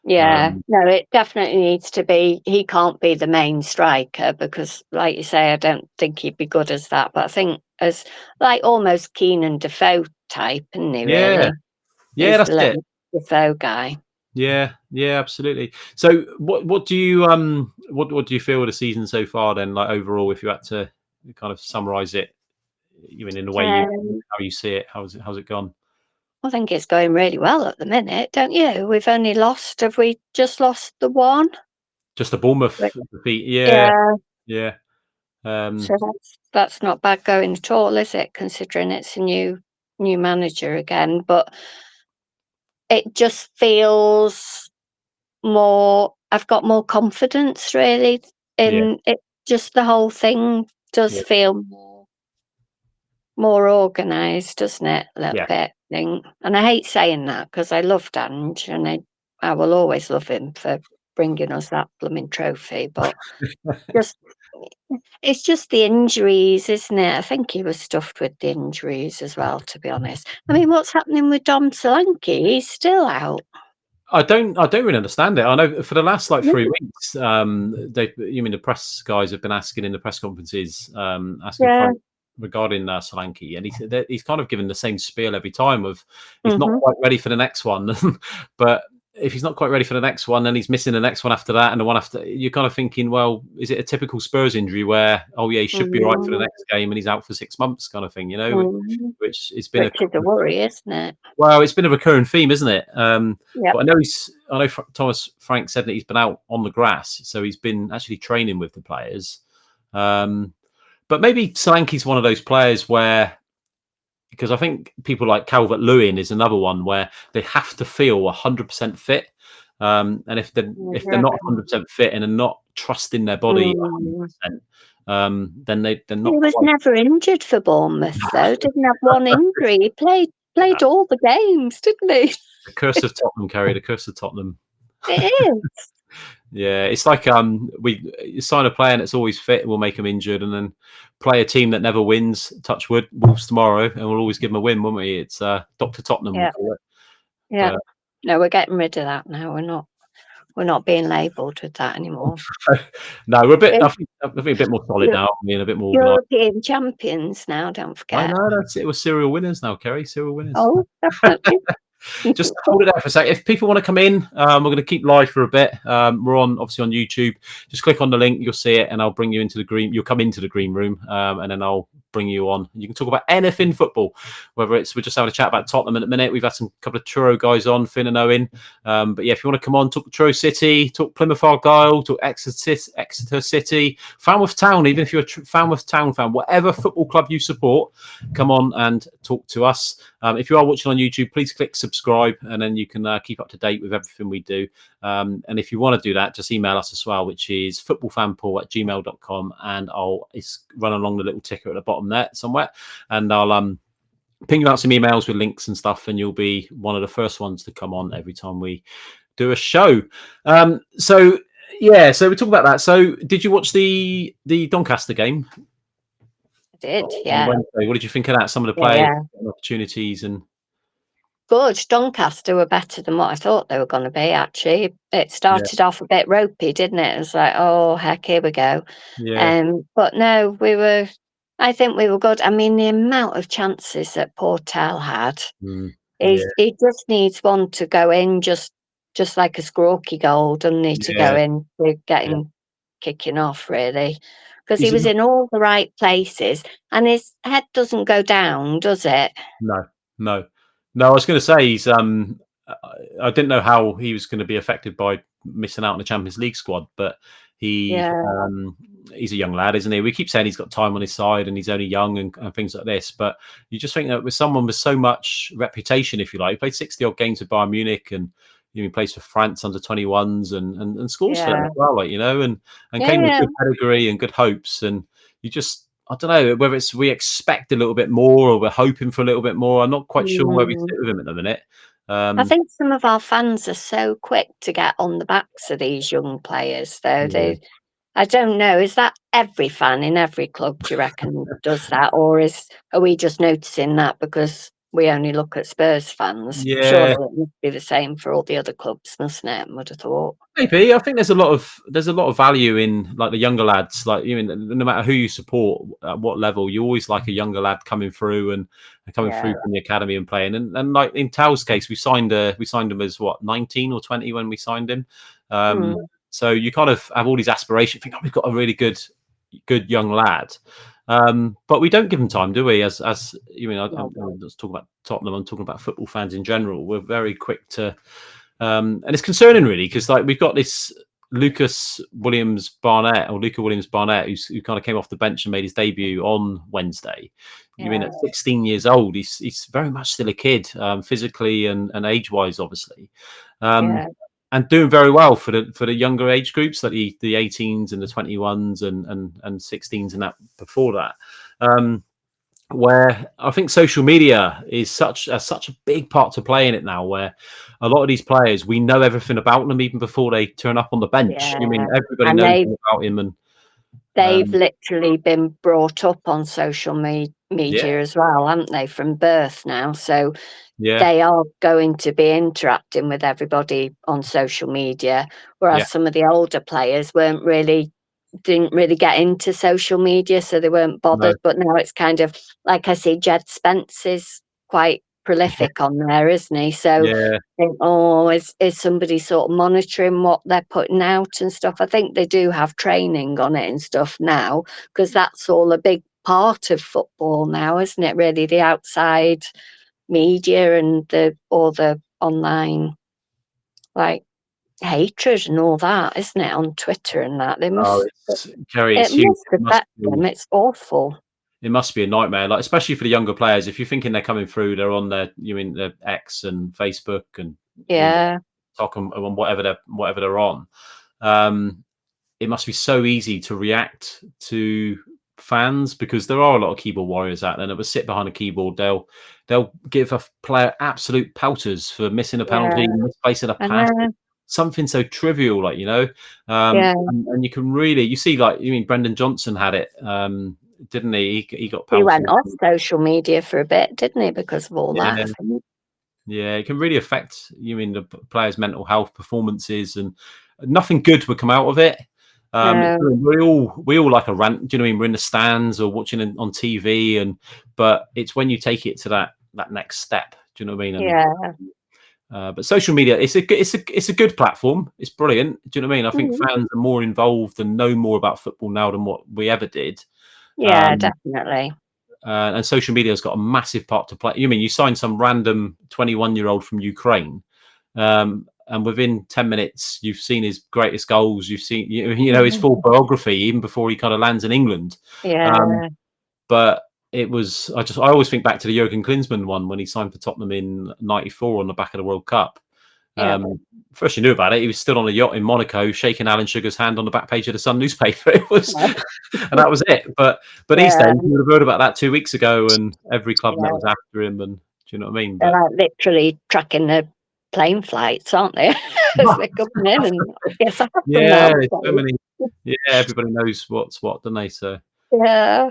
Yeah, no, it definitely needs to be. He can't be the main striker because, like you say, I don't think he'd be good as that. But I think as like almost Keenan Defoe type, isn't he? Yeah, Really, yeah, he's that's the it. little Defoe guy. Yeah, yeah, absolutely. So, what do you what do you feel of the season so far? Then, like overall, if you had to kind of summarise it, you mean in the way how you see it, how's it gone? I think it's going really well at the minute, don't you? We've only lost. Have we just lost the one? Just a Bournemouth defeat, yeah, Yeah. yeah. So that's not bad going at all, is it? Considering it's a new manager again, but it just feels more. I've got more confidence really Yeah, in it. Just the whole thing does yeah, feel more organised, doesn't it? A little yeah. bit, I think. And I hate saying that because I loved Ange and I will always love him for bringing us that blooming trophy. But just it's just the injuries, isn't it? I think he was stuffed with the injuries as well, to be honest. I mean, what's happening with Dom Solanke? He's still out. I don't really understand it. I know for the last like No. 3 weeks, you mean the press guys have been asking in the press conferences, asking Yeah. Frank regarding Solanke, and he's kind of given the same spiel every time of he's not Mhm. quite ready for the next one, but if he's not quite ready for the next one, then he's missing the next one after that, and the one after. You're kind of thinking, well, is it a typical Spurs injury where he should be right for the Mm. next game and he's out for 6 months, kind of thing, Mm. which has been Which is a worry, isn't it? well, it's been a recurring theme, isn't it? Yep. But I know Thomas Frank said that he's been out on the grass, so he's been actually training with the players. But maybe Solanke's one of those players where, because I think people like Calvert-Lewin is another one where they have to feel 100% fit, and if they're not 100% fit and are not trusting their body Mm. 100%, then they're He not was quite. never injured for Bournemouth, though. Didn't have one injury. He Yeah, played all the games, didn't he? the curse of Tottenham, Kerry. The curse of Tottenham. It is. Yeah, it's like we sign a player that's always fit, we'll make them injured, and then play a team that never wins. Touch wood, Wolves tomorrow, and we'll always give them a win, won't we? It's Dr. Tottenham, we Yeah. call it. Yeah. But, No, we're getting rid of that now. We're not being labelled with that anymore. no, we're a bit. Yeah. I think a bit more solid now. I mean, a bit more organised. European champions now, don't I forget. know that's it. We're serial winners now, Kerry. Serial winners. Oh, definitely. Just hold it there for a sec. If people want to come in, we're going to keep live for a bit. We're obviously on YouTube. Just click on the link, you'll see it, and I'll bring you into the green. You'll come into the green room, and then I'll bring you on. You can talk about anything football, whether it's we're just having a chat about Tottenham at the minute. We've had some couple of Truro guys on, Finn and Owen. But yeah, if you want to come on, talk Truro City, talk Plymouth Argyle, talk Exeter City, Falmouth Town. Even if you're a Falmouth Town fan, whatever football club you support, come on and talk to us. If you are watching on YouTube, please click subscribe, and then you can keep up to date with everything we do. And if you want to do that, just email us as well, which is footballfanpaul@gmail.com, and it's run along the little ticker at the bottom there somewhere, and I'll ping you out some emails with links and stuff, and you'll be one of the first ones to come on every time we do a show. So we talk about that. So did you watch the Doncaster game? I did, On yeah. Wednesday? What did you think of that? Some of the players, Yeah. opportunities, and Good. Doncaster were better than what I thought they were going to be, actually. It started off a bit ropey, didn't it? It was like, oh, heck, here we go. But no, I think we were good. I mean, the amount of chances that Portel had, he just needs one to go in, just like a Squawky goal, doesn't he, to go in to get him kicking off, really. Because he was in all the right places, and his head doesn't go down, does it? No. I was going to say he's. I didn't know how he was going to be affected by missing out on the Champions League squad, but he's a young lad, isn't he? We keep saying he's got time on his side and he's only young and things like this, but you just think that with someone with so much reputation, if you like, he played 60 odd games with Bayern Munich, and he plays for France under 21s and scores for them as well, and came with good pedigree and good hopes, and you just. I don't know whether it's we expect a little bit more or we're hoping for a little bit more. I'm not quite sure where we sit with him at the minute. I think some of our fans are so quick to get on the backs of these young players, though. I don't know. Is that every fan in every club, do you reckon, does that? Or are we just noticing that because we only look at Spurs fans? Surely Yeah. it must be the same for all the other clubs, mustn't it? I would have thought. Maybe. I think there's a lot of value in like the younger lads. Like, you mean, no matter who you support at what level, you always like a younger lad coming through and coming through Yeah. from the academy and playing. And like in Tal's case, we signed him as what, 19 or 20 when we signed him. Mm. So you kind of have all these aspirations. Think, oh, we've got a really good young lad. But we don't give him time, do we? As you mean, I'm not just talking about Tottenham. I'm talking about football fans in general. We're very quick to. And it's concerning, really, because like we've got this Luca Williams Barnett, who kind of came off the bench and made his debut on Wednesday. You mean at 16 years old, he's very much still a kid, physically and age wise, obviously, and doing very well for the younger age groups, like the 18s and the 21s and 16s and that before that. Where I think social media is such a big part to play in it now, where a lot of these players, we know everything about them even before they turn up on the bench. You mean everybody And knows about him, and they've literally been brought up on social media as well, haven't they, from birth now? So they are going to be interacting with everybody on social media, whereas some of the older players didn't really get into social media, so they weren't bothered. But now it's kind of like, I see Jed Spence is quite prolific on there, isn't he? So think, oh, is somebody sort of monitoring what they're putting out and stuff? I think they do have training on it and stuff now, because that's all a big part of football now, isn't it? Really, the outside media and the online, like, hatred and all that, isn't it, on Twitter and that? They must. Kerry, It it's huge. must affect them. It's awful. It must be a nightmare, like especially for the younger players. If you're thinking they're coming through, they're on their X and Facebook and TikTok and whatever they're on. It must be so easy to react to fans, because there are a lot of keyboard warriors out there that will sit behind a keyboard. They'll give a player absolute pelters for missing a penalty, misplacing a pass, something so trivial, like, and you can really, you see, like, you mean Brendan Johnson had it, didn't he? He got He went off social media for a bit, didn't he, because of all that? I think. Yeah, it can really affect, you mean, the players' mental health, performances, and nothing good would come out of it. We all like a rant. Do you know what I mean? We're in the stands or watching on TV, but it's when you take it to that next step. Do you know what I mean? But social media, it's a good platform. It's brilliant. Do you know what I mean? I think fans are more involved and know more about football now than what we ever did. Yeah, definitely. And social media has got a massive part to play. You mean you signed some random 21-year-old from Ukraine, and within 10 minutes, you've seen his greatest goals. You've seen, his full biography, even before he kind of lands in England. But it was, I always think back to the Jurgen Klinsmann one when he signed for Tottenham in '94 on the back of the World Cup. First you knew about it, he was still on a yacht in Monaco, shaking Alan Sugar's hand on the back page of the Sun newspaper. It was, and that was it. But these days, you would have heard about that 2 weeks ago, and every club that was after him. And do you know what I mean? They're like literally tracking the plane flights, aren't they? As they're coming in, and guess I have so many. Yeah, everybody knows what's what, don't they? So yeah.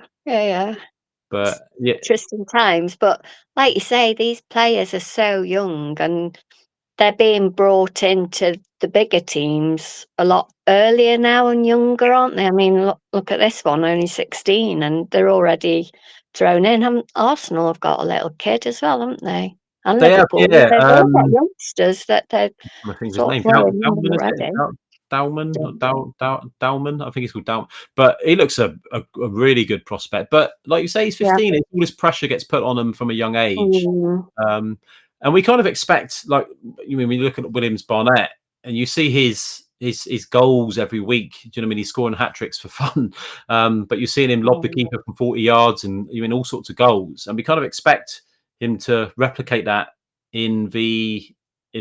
But Interesting times. But like you say, these players are so young, and they're being brought into the bigger teams a lot earlier now and younger, aren't they? I mean, look at this one, only 16, and they're already thrown in. Arsenal have got a little kid as well, haven't they? And they Liverpool, have, they've all got youngsters that they're I think his sort name of throwing in Dowman, already. Dowman. I think it's called Dowman. But he looks a really good prospect. But like you say, he's 15. All this pressure gets put on him from a young age. And we kind of expect, like, you mean, when you look at Williams Barnett and you see his goals every week. Do you know what I mean? He's scoring hat tricks for fun. But you're seeing him lob the keeper from 40 yards and you mean all sorts of goals. And we kind of expect him to replicate that in the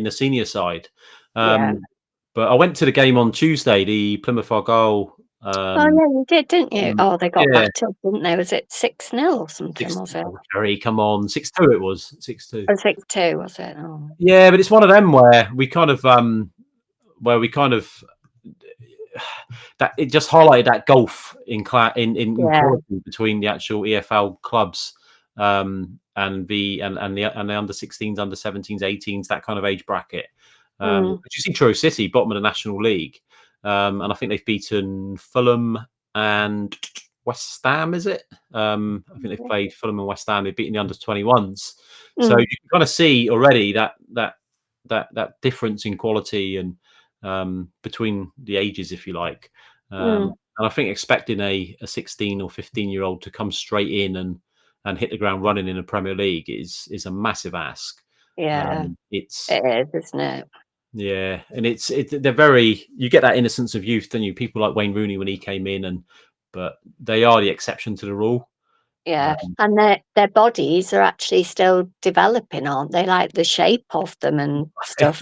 senior side. But I went to the game on Tuesday, the Plymouth Argyle. You did, didn't you? Oh, they got battered, didn't they? Was it 6-0 or something? Was it? Jerry, come on, 6-2. It was 6-2. Oh, 6-2, was it? Oh. Yeah, but it's one of them where we kind of that it just highlighted that gulf in Yeah. quality between the actual EFL clubs and the under 16s, under 17s, 18s, that kind of age bracket. But you see Truro City, bottom of the National League, and I think they've beaten Fulham and West Ham, is it? I think they've played Fulham and West Ham. They've beaten the under 21s. So you can kind of see already that difference in quality and between the ages, if you like. And I think expecting a 16 or 15-year-old to come straight in and hit the ground running in the Premier League is a massive ask. Yeah. It is, isn't it? Yeah, and they're very, you get that innocence of youth, don't you? People like Wayne Rooney when he came in, but they are the exception to the rule. Yeah, and their bodies are actually still developing, aren't they? Like the shape of them and stuff.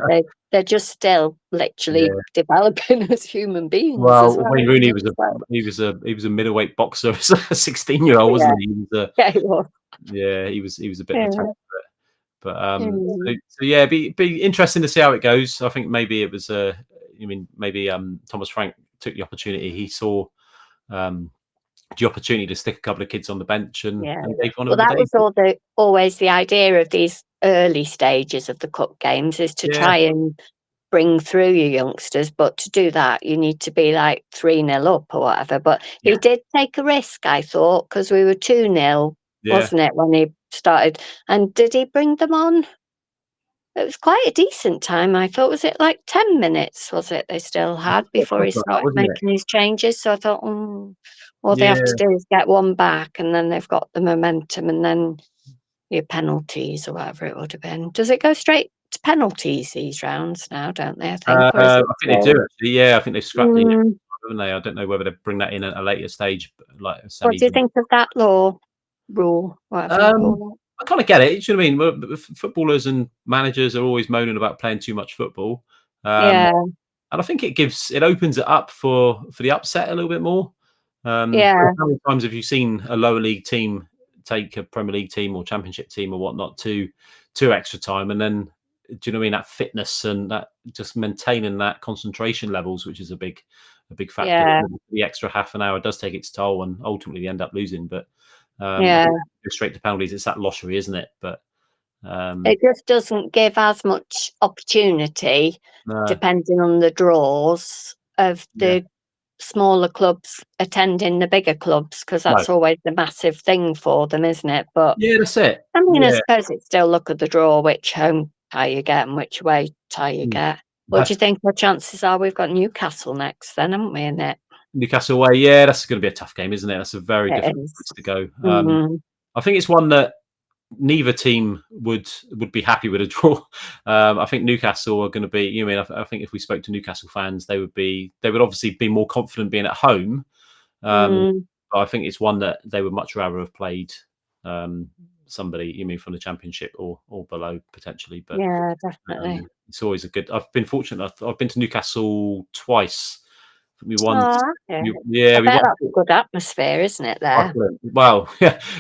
They're just still literally developing as human beings. Well, as well. Wayne Rooney was a middleweight boxer as a 16-year-old, wasn't he? He was Yeah, he was. he was a bit of a tank, but so yeah, be interesting to see how it goes. I think maybe it was Thomas Frank took the opportunity. He saw the opportunity to stick a couple of kids on the bench and gave one of them. Well, that was always the idea of these early stages of the cup games, is to try and bring through your youngsters, but to do that you need to be like 3-0 up or whatever. But he did take a risk, I thought, because we were 2-0, wasn't it, when he started? And did he bring them on? It was quite a decent time, I thought. Was it like 10 minutes, was it, they still had before he started making his changes? So I thought, all they have to do is get one back and then they've got the momentum, and then your penalties or whatever it would have been. Does it go straight to penalties these rounds now, don't they, I think? I think they do, actually. Yeah, I think they've scrapped the, haven't they? I don't know whether they bring that in at a later stage, like semis. What do you think of that rule, whatever you call it? I kind of get it. You know what I mean? Footballers and managers are always moaning about playing too much football. And I think it opens it up for the upset a little bit more. How many times have you seen a lower league team take a Premier League team or Championship team or whatnot to extra time, and then, do you know what I mean, that fitness and that just maintaining that concentration levels, which is a big factor. The extra half an hour does take its toll, and ultimately they end up losing. But go straight to penalties, it's that lottery, isn't it? But it just doesn't give as much opportunity, depending on the draws of the smaller clubs attending the bigger clubs, because that's always the massive thing for them, isn't it? But that's it. I mean, I suppose it's still look at the draw, which home tie you get and which way tie you get. What do you think the chances are? We've got Newcastle next then, haven't we, in it? Newcastle away, that's going to be a tough game, isn't it? That's a very difficult place to go. I think it's one that neither team would be happy with a draw. I think Newcastle are going to be. I think if we spoke to Newcastle fans, they would obviously be more confident being at home. But I think it's one that they would much rather have played somebody, from the Championship or below potentially. But yeah, definitely. It's always a good. I've been fortunate. I've been to Newcastle twice. We won. I bet that's a good atmosphere, isn't it? There. Well,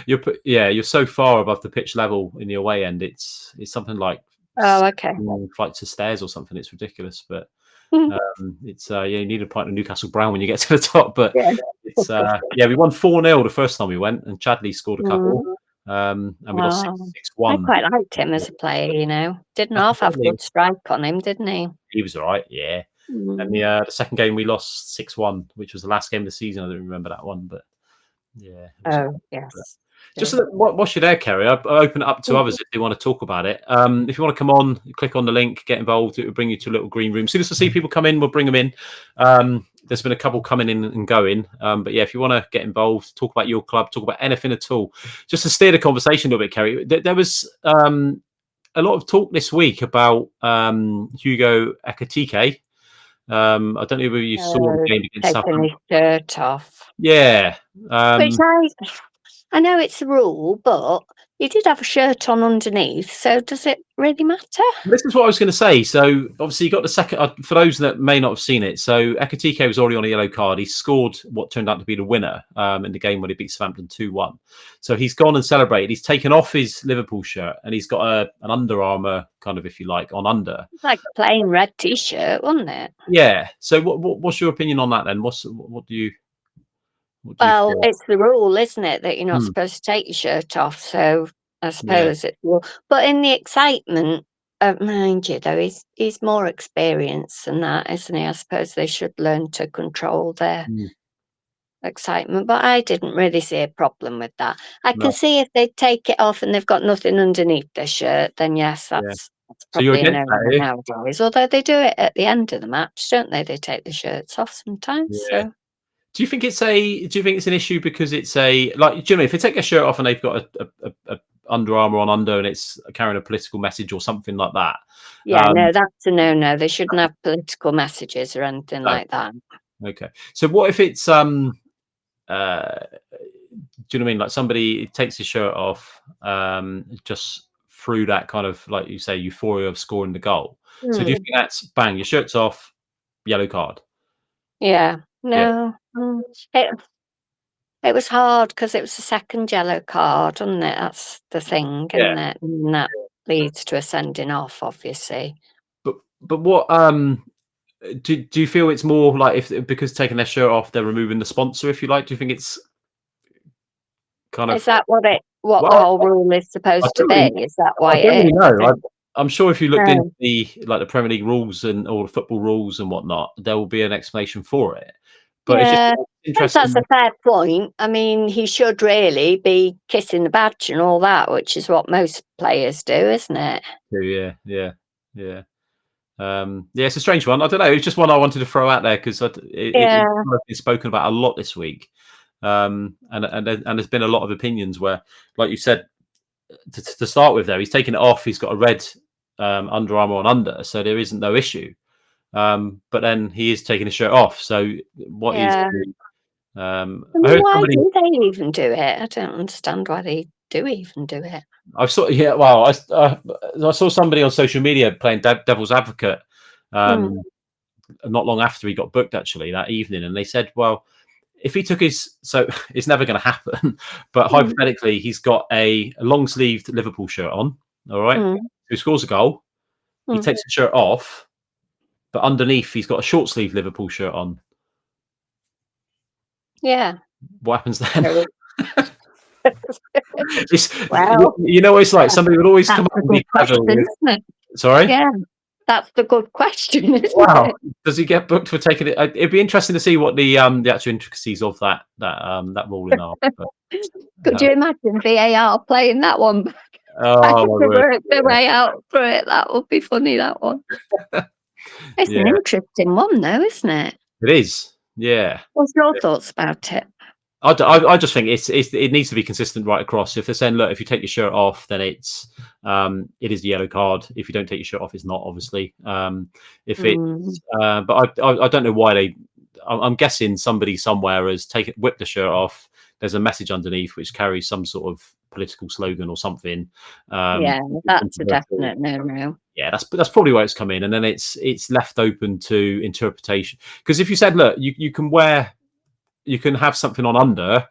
you're so far above the pitch level in the away end. It's something like flights of stairs or something. It's ridiculous, but it's you need a pint of Newcastle Brown when you get to the top. But it's we won 4-0 the first time we went, and Chadley scored a couple. And we lost 6-1. I quite liked him as a player. Didn't half have good strike on him, didn't he? He was all right, yeah. And the second game we lost 6-1, which was the last game of the season. I don't remember that one, but yes. Just what's your there, Kerry? I'll open it up to others if they want to talk about it. If you want to come on, click on the link, get involved. It will bring you to a little green room. As soon as I see people come in, we'll bring them in. There's been a couple coming in and going. But if you want to get involved, talk about your club, talk about anything at all, just to steer the conversation a little bit, Kerry. There was a lot of talk this week about Hugo Ekitike. I don't know whether you saw the game against taking his shirt off. Yeah. Which I know it's a rule, but he did have a shirt on underneath, so does it really matter? This is what I was going to say. So obviously you got the second. For those that may not have seen it, so Ekitike was already on a yellow card. He scored what turned out to be the winner in the game when he beat Southampton 2-1. So he's gone and celebrated. He's taken off his Liverpool shirt and he's got an Under Armour kind of, if you like, on under. It's like a plain red T-shirt, wasn't it? Yeah. So what's your opinion on that then? What do you? Well, feel? it's the rule, isn't it, that you're not Hmm. supposed to take your shirt off. So I suppose it's rule. But in the excitement, mind you, though, he's more experienced than that, isn't he? I suppose they should learn to control their excitement. But I didn't really see a problem with that. I can see if they take it off and they've got nothing underneath their shirt, then yes, that's So you're probably a against no that, are you? nowadays. Although they do it at the end of the match, don't they? They take the shirts off sometimes. Yeah. So. Do you think it's an issue because it's a, like, do you know what I mean? If they take their shirt off and they've got a Under Armour on under and it's carrying a political message or something like that? Yeah, no, that's a no-no. They shouldn't have political messages or anything like that. Okay. So what if it's do you know what I mean? Like somebody takes his shirt off just through that kind of, like you say, euphoria of scoring the goal. So do you think that's bang, your shirt's off, yellow card? Yeah. No. It was hard because it was the second yellow card, wasn't it? That's the thing, isn't it? And that leads to a sending off, obviously. But what do you feel it's more like if because taking their shirt off, they're removing the sponsor, if you like? Do you think it's kind of, Is that what the whole rule is supposed to be? Is that why I don't it really is? know. I'm sure if you looked into the Premier League rules and all the football rules and whatnot, there will be an explanation for it. But it's just interesting. That's a fair point. I mean, he should really be kissing the badge and all that, which is what most players do, isn't it? Yeah. It's a strange one. I don't know. It's just one I wanted to throw out there because it's been spoken about a lot this week, and there's been a lot of opinions where, like you said, to start with, there he's taken it off. He's got a red Under Armour on under, so there isn't no issue. But then he is taking his shirt off. So what is? I mean, why do they even do it? I don't understand why they do even do it. I saw somebody on social media playing devil's advocate not long after he got booked, actually, that evening, and they said, well, if he took so it's never going to happen, but hypothetically he's got a long-sleeved Liverpool shirt on, all right, who scores a goal, he takes the shirt off, but underneath he's got a short-sleeved Liverpool shirt on. Yeah. What happens then? Well, it's like somebody would always come up and be clever. Sorry? Yeah, that's the good question, isn't it? it? Does he get booked for taking it? It'd be interesting to see what the actual intricacies of that ruling are. But, could you imagine VAR playing that one back? Oh, to work their way out for it. That would be funny, that one. It's an interesting one, though, isn't it? It is, yeah. What's your thoughts about it? I just think it needs to be consistent right across. If they're saying, look, if you take your shirt off, then it is the yellow card. If you don't take your shirt off, it's not, obviously. But I don't know why I'm guessing somebody somewhere has whipped the shirt off. There's a message underneath which carries some sort of political slogan or something. That's a definite no. Yeah, that's probably where it's come in, and then it's left open to interpretation. Because if you said, look, you can have something on under,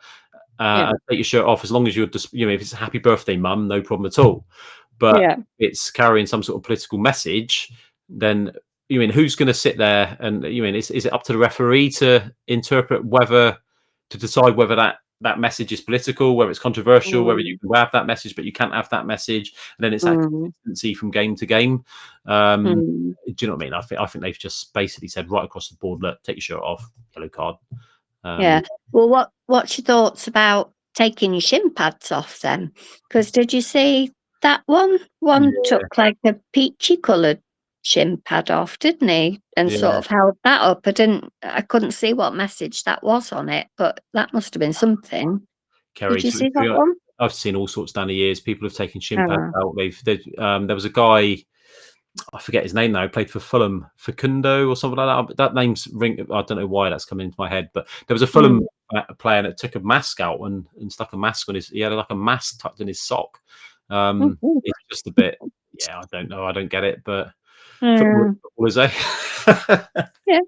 and take your shirt off as long as you're just, if it's a happy birthday, mum, no problem at all. But it's carrying some sort of political message, then who's going to sit there and is it up to the referee to interpret to decide whether that message is political, whether it's controversial, whether you can have that message but you can't have that message, and then it's that consistency from game to game. Do you know what I mean? I think they've just basically said right across the board, look, take your shirt off, yellow card. Well, what's your thoughts about taking your shin pads off then? Because did you see that one? One took like a peachy coloured shin pad off, didn't he? And sort of held that up. I couldn't see what message that was on it, but that must have been something. Kerry, did you see that one? I've seen all sorts down the years. People have taken shin pads out. There was a guy, I forget his name now, he played for Fulham, Facundo or something like that. That name's ring. I don't know why that's coming into my head, but there was a Fulham player that took a mask out and stuck a mask on he had like a mask tucked in his sock. It's just a bit, I don't know. I don't get it, but footballers, eh? Yeah.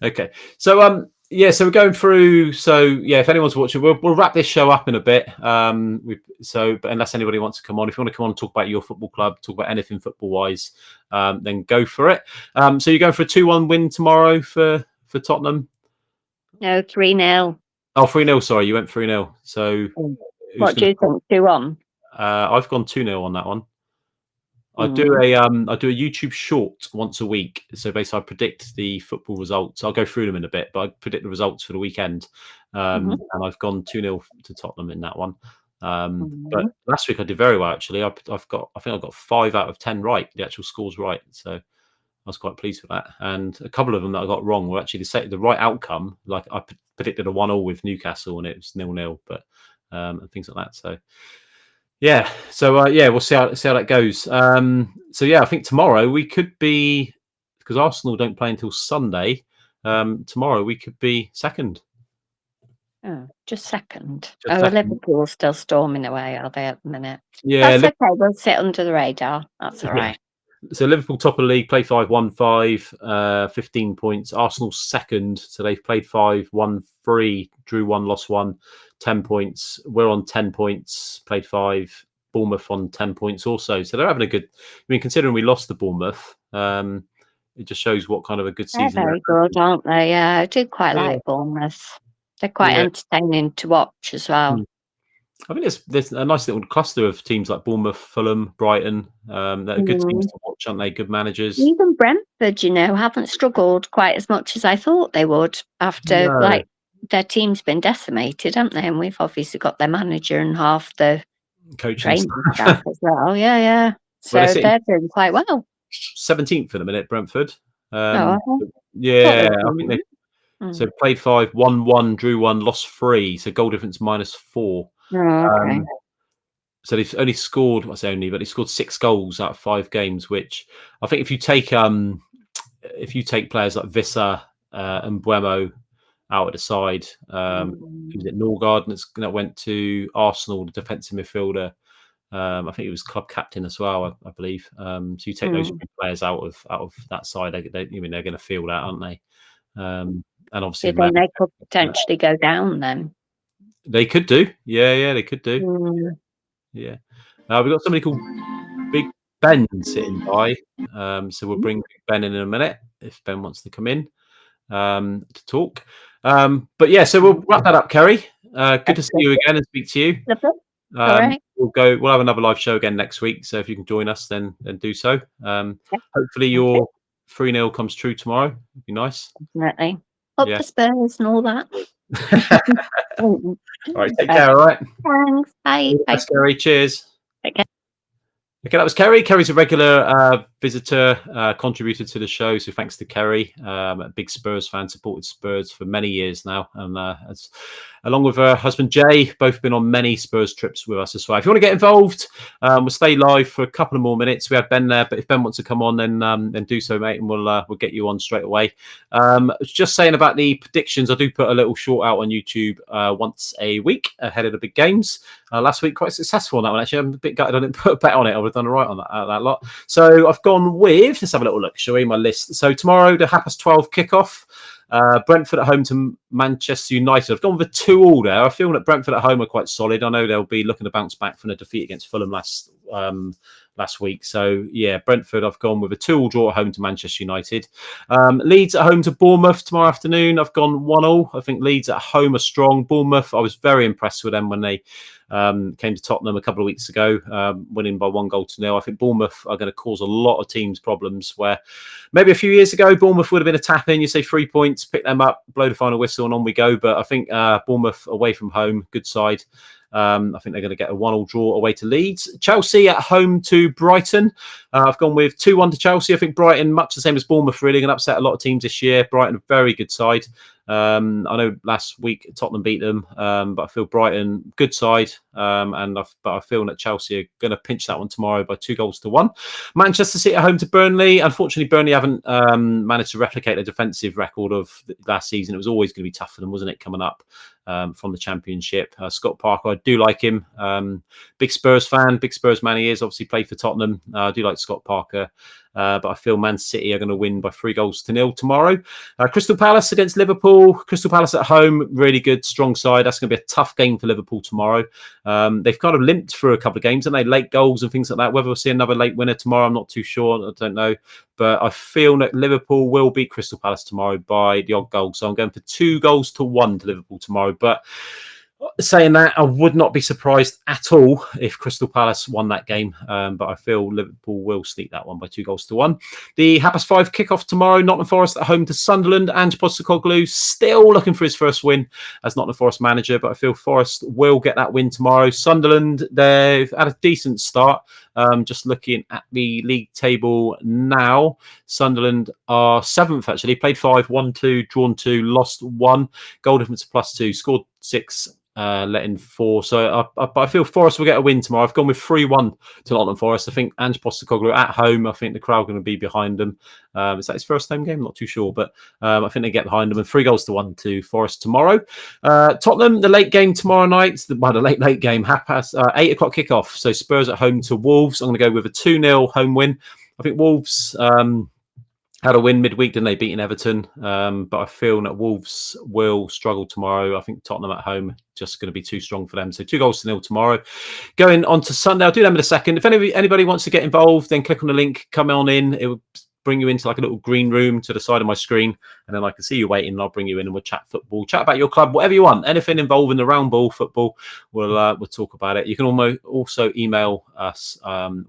Okay. So, so we're going through. So, if anyone's watching, we'll wrap this show up in a bit. But unless anybody wants to come on, if you want to come on and talk about your football club, talk about anything football wise, then go for it. So you're going for a 2-1 win tomorrow for Tottenham? No, 3-0. Oh, 3-0. Sorry, you went 3-0. So, what do you think? 2-1. I've gone 2-0 on that one. I do a YouTube short once a week. So basically, I predict the football results. I'll go through them in a bit, but I predict the results for the weekend. And I've gone 2-0 to Tottenham in that one. But last week I did very well actually. I think I got 5 out of 10 right. The actual scores right. So I was quite pleased with that. And a couple of them that I got wrong were actually the right outcome. Like I predicted a 1-1 with Newcastle and it was 0-0, but and things like that. So. Yeah. So we'll see how that goes. So I think tomorrow we could be, because Arsenal don't play until Sunday. Tomorrow we could be second. Oh, just second. Liverpool still storming away, are they at the minute? Yeah, that's okay. We'll sit under the radar. That's all right. So Liverpool top of the league, play 5, won 5, 15 points. Arsenal second, so they've played 5, won 3, drew 1, lost 1, 10 points. We're on 10 points, played 5. Bournemouth on 10 points also. So they're having a good. I mean, considering we lost to Bournemouth, it just shows what kind of a good season. They're very good, aren't they? Yeah, I do quite like Bournemouth. They're quite entertaining to watch as well. I think there's a nice little cluster of teams like Bournemouth, Fulham, Brighton. They're good teams to watch, aren't they? Good managers. Even Brentford, haven't struggled quite as much as I thought they would after their team's been decimated, haven't they? And we've obviously got their manager and half the coaching staff as well. Yeah. So they're doing quite well. 17th for the minute, Brentford. I think they. So played 5, won 1, drew 1, lost 3. So goal difference -4. Okay. So they've only scored, but they scored 6 goals out of 5 games. Which I think if you take players like Visser and Buemo out of the side, who's it, Norgard that went to Arsenal, the defensive midfielder. I think he was club captain as well, I believe. So you take those 3 players out of that side, they're going to feel that, aren't they? And obviously, then they could potentially go down. Then they could do, they could do, yeah. We've got somebody called Big Ben sitting by, so we'll bring Big Ben in a minute if Ben wants to come in to talk. But so we'll wrap that up, Kerry. Good to see you again and speak to you. All right. We'll have another live show again next week. So if you can join us, then do so. Hopefully your 3-0 comes true tomorrow. It'd be nice. Definitely. Up the Spurs and all that. All right, take care. All right. Thanks. Bye. Bye. Kerry. Cheers. Take care. Okay, that was Kerry. Kerry's a regular visitor, contributor to the show. So thanks to Kerry, a big Spurs fan, supported Spurs for many years now. And along with her husband, Jay, both been on many Spurs trips with us as well. If you want to get involved, we'll stay live for a couple of more minutes. We had Ben there, but if Ben wants to come on, then do so, mate, and we'll get you on straight away. I was just saying about the predictions. I do put a little short out on YouTube once a week ahead of the big games. Last week, quite successful on that one, actually. I'm a bit gutted I didn't put a bet on it. I would have done all right on that lot. So I've gone with, let's have a little look, shall we? My list. So tomorrow, the 12:30 kickoff. Brentford at home to Manchester United. I've gone with a 2-2 there. I feel that Brentford at home are quite solid. I know they'll be looking to bounce back from a defeat against Fulham last week. So Brentford, I've gone with a 2-2 draw at home to Manchester United. Leeds at home to Bournemouth tomorrow afternoon. I've gone 1-1. I think Leeds at home are strong. Bournemouth, I was very impressed with them when they came to Tottenham a couple of weeks ago, winning by 1-0. I think Bournemouth are going to cause a lot of teams problems, where maybe a few years ago Bournemouth would have been a tap in, you say 3 points, pick them up, blow the final whistle and on we go. But I think Bournemouth away from home, good side. I think they're going to get a 1-1 draw away to Leeds. Chelsea at home to Brighton. I've gone with 2-1 to Chelsea. I think Brighton, much the same as Bournemouth, really going to upset a lot of teams this year. Brighton, a very good side. I know last week Tottenham beat them, but I feel Brighton good side, but I feel that Chelsea are going to pinch that one tomorrow by 2-1. Manchester City at home to Burnley. Unfortunately, Burnley haven't managed to replicate the defensive record of last season. It was always going to be tough for them, wasn't it, coming up from the Championship. Scott Parker, I do like him. Big Spurs fan, big Spurs man he is. Obviously played for Tottenham. I do like Scott Parker. But I feel Man City are going to win by 3-0 tomorrow. Crystal Palace against Liverpool. Crystal Palace at home, really good, strong side. That's going to be a tough game for Liverpool tomorrow. They've kind of limped for a couple of games, and they late goals and things like that. Whether we'll see another late winner tomorrow, I'm not too sure. I don't know. But I feel that Liverpool will beat Crystal Palace tomorrow by the odd goal. So I'm going for 2-1 to Liverpool tomorrow. But saying that, I would not be surprised at all if Crystal Palace won that game. But I feel Liverpool will sneak that one by 2-1. The 5:30 kickoff tomorrow. Nottingham Forest at home to Sunderland. Ange Postecoglou still looking for his first win as Nottingham Forest manager, but I feel Forest will get that win tomorrow. Sunderland, they've had a decent start. Just looking at the league table now, Sunderland are 7th actually. Played 5, won 2, drawn 2, lost 1. Goal difference +2, scored 6. Let in 4. So I feel Forest will get a win tomorrow. I've gone with 3-1 to Nottingham Forest. I think Ange Postecoglou at home. I think the crowd are going to be behind them. Is that his first home game? I'm not too sure, but I think they get behind them. And 3-1 to Forest tomorrow. Tottenham, the late game tomorrow night. The late game, 8 o'clock kickoff. So Spurs at home to Wolves. I'm going to go with a 2-0 home win. I think Wolves had a win midweek, didn't they, beating Everton? But I feel that Wolves will struggle tomorrow. I think Tottenham at home just going to be too strong for them. So 2-0 tomorrow. Going on to Sunday, I'll do them in a second. If anybody wants to get involved, then click on the link, come on in. It will bring you into like a little green room to the side of my screen, and then I can see you waiting, and I'll bring you in and we'll chat football, chat about your club, whatever you want, anything involving the round ball football, we'll talk about it. You can also email us,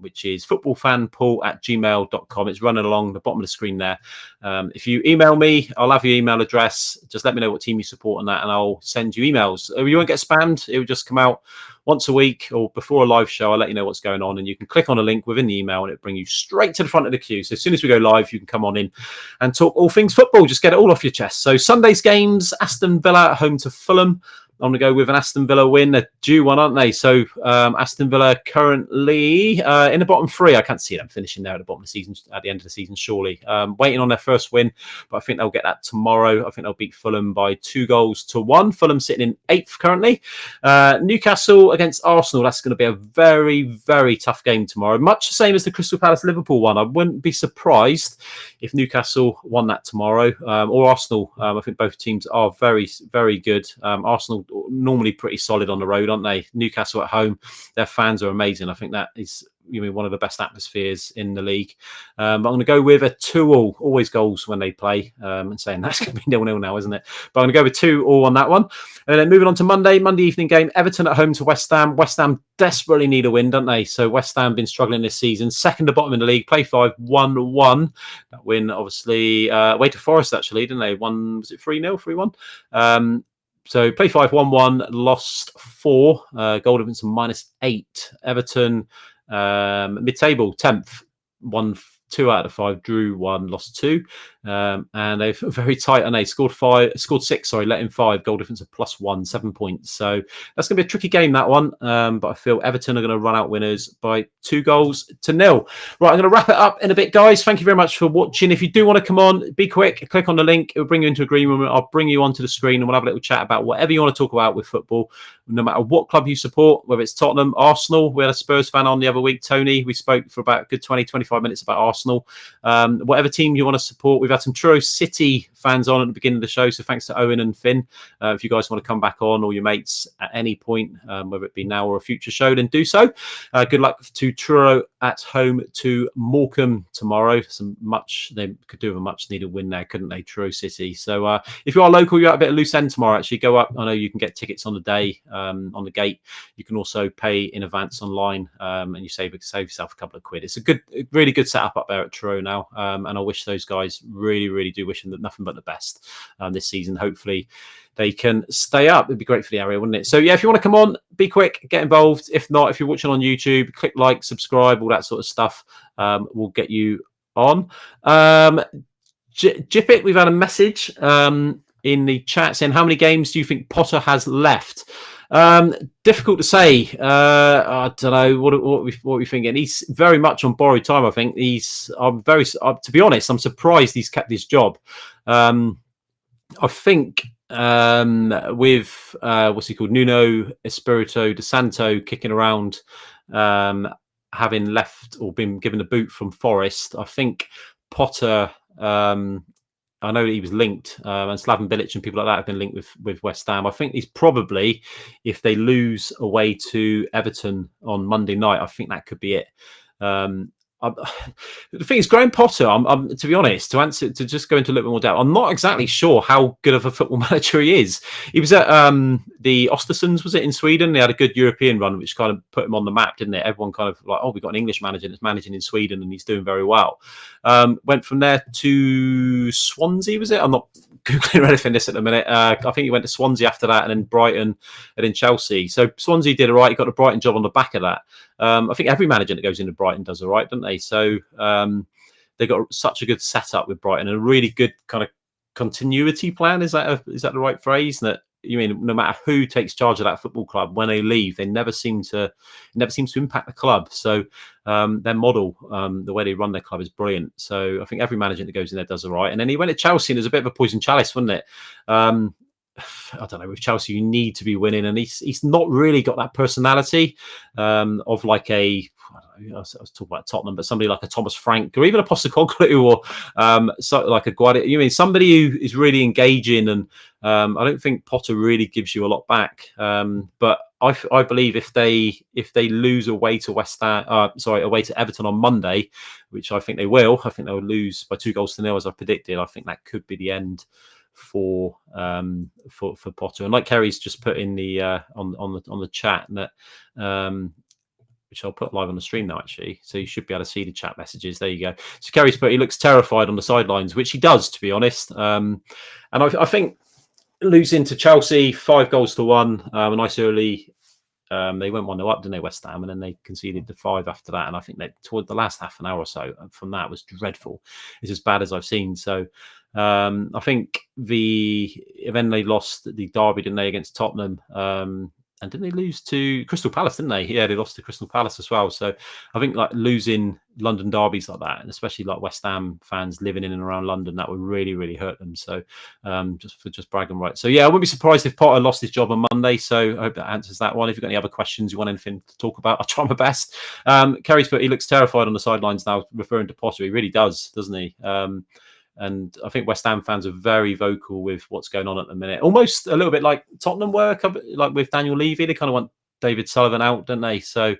which is footballfanpaul@gmail.com. It's running along the bottom of the screen there. If you email me, I'll have your email address. Just let me know what team you support on that, and I'll send you emails. You won't get spammed. It will just come out once a week or before a live show. I'll let you know what's going on, and you can click on a link within the email and it'll bring you straight to the front of the queue. So as soon as we go live, you can come on in and talk all things football. Just get it all off your chest. So Sunday's games, Aston Villa at home to Fulham. I'm going to go with an Aston Villa win. They're due one, aren't they? So Aston Villa currently in the bottom 3. I can't see them finishing there at the bottom of the season, at the end of the season, surely. Waiting on their first win, but I think they'll get that tomorrow. I think they'll beat Fulham by 2-1. Fulham sitting in 8th currently. Newcastle against Arsenal. That's going to be a very, very tough game tomorrow. Much the same as the Crystal Palace Liverpool one. I wouldn't be surprised if Newcastle won that tomorrow, or Arsenal. I think both teams are very, very good. Arsenal normally pretty solid on the road, aren't they? Newcastle at home, their fans are amazing. I think that is one of the best atmospheres in the league. I'm going to go with a 2-2. Always goals when they play. And saying that's going to be 0-0 now, isn't it? But I'm going to go with 2-2 on that one. And then moving on to Monday evening game, Everton at home to West Ham. West Ham desperately need a win, don't they? So West Ham been struggling this season. Second to bottom in the league. Play 5, 1-1. That win, obviously, away to Forest, actually, didn't they? Was it 3-0, 3-1? So play 5, 1-1, lost 4. Goal difference -8. Everton, mid-table, 10th, won 2 out of 5, drew 1, lost 2. And they're very tight, and they scored 6, let in 5, goal difference of +1, 7 points. So that's going to be a tricky game, that one. But I feel Everton are going to run out winners by 2-0. Right, I'm going to wrap it up in a bit, guys. Thank you very much for watching. If you do want to come on, be quick, click on the link. It will bring you into a green room. I'll bring you onto the screen and we'll have a little chat about whatever you want to talk about with football, no matter what club you support, whether it's Tottenham, Arsenal. We had a Spurs fan on the other week, Tony. We spoke for about a good 20, 25 minutes about Arsenal. Whatever team you want to support. We've had some Truro City fans on at the beginning of the show, so thanks to Owen and Finn. If you guys want to come back on, or your mates at any point, whether it be now or a future show, then do so. Good luck to Truro at home to Morecambe tomorrow. They could do with a much needed win there, couldn't they, Truro City? So if you are local, you're at a bit of loose end tomorrow, actually, go up. I know you can get tickets on the day on the gate. You can also pay in advance online, and you save yourself a couple of quid. It's a really good setup up there at Truro now, and I wish those guys, really do wish them nothing but the best this season. Hopefully they can stay up. It'd be great for the area, wouldn't it? So yeah, if you want to come on, be quick, get involved. If not, if you're watching on YouTube, click like, subscribe, all that sort of stuff. We'll get you on. Jipit, we've had a message. in the chat saying, how many games do you think Potter has left? Difficult to say. I don't know. What are we thinking? He's very much on borrowed time, I think. To be honest, I'm surprised he's kept his job. I think with what's he called, Nuno Espirito de Santo kicking around, having left or been given a boot from Forest, I think Potter. I know that he was linked, and Slaven Bilic and people like that have been linked with West Ham. I think he's probably, if they lose away to Everton on Monday night, I think that could be it. The thing is, Graham Potter, I'm to be honest, to just go into a little bit more depth, I'm not exactly sure how good of a football manager he is. He was at the Östersunds, was it, in Sweden? They had a good European run, which kind of put him on the map, didn't it? Everyone kind of like, oh, we've got an English manager that's managing in Sweden and he's doing very well. Went from there to Swansea, was it? I'm not Googling anything this at the minute. I think he went to Swansea after that, and then Brighton, and then Chelsea. So Swansea did all right. He got the Brighton job on the back of that. I think every manager that goes into Brighton does all right, don't they? So they got such a good setup with Brighton and a really good kind of continuity plan. Is that the right phrase? That you mean no matter who takes charge of that football club, when they leave, they never seems to impact the club. So their model, the way they run their club, is brilliant. So I think every manager that goes in there does all right. And then he went to Chelsea, and there's a bit of a poison chalice, wasn't it? I don't know, with Chelsea, you need to be winning, and he's not really got that personality of like a, I was talking about Tottenham, but somebody like a Thomas Frank or even a Postecoglou or so like a Guardiola. You mean somebody who is really engaging, and I don't think Potter really gives you a lot back. But I believe if they lose away to away to Everton on Monday, which I think they will, I think they'll lose by 2-0 as I predicted. I think that could be the end for Potter. And like Kerry's just put in the on the chat, that which I'll put live on the stream now, actually, so you should be able to see the chat messages. There you go. So Kerry's put, he looks terrified on the sidelines, which he does, to be honest. And I think losing to Chelsea 5-1, a nice early. They went 1-0 up, didn't they, West Ham, and then they conceded the 5 after that. And I think that toward the last half an hour or so from that was dreadful. It's as bad as I've seen. So I think then they lost the derby, didn't they, against Tottenham? And didn't they lose to Crystal Palace, didn't they? Yeah, they lost to Crystal Palace as well. So I think like losing London derbies like that, and especially like West Ham fans living in and around London, that would really, really hurt them. So just bragging rights. So yeah, I wouldn't be surprised if Potter lost his job on Monday. So I hope that answers that one. If you've got any other questions, you want anything to talk about, I'll try my best. Kerry's put, he looks terrified on the sidelines now, referring to Potter. He really does, doesn't he? And I think West Ham fans are very vocal with what's going on at the minute. Almost a little bit like Tottenham were, like with Daniel Levy. They kind of want David Sullivan out, don't they? So,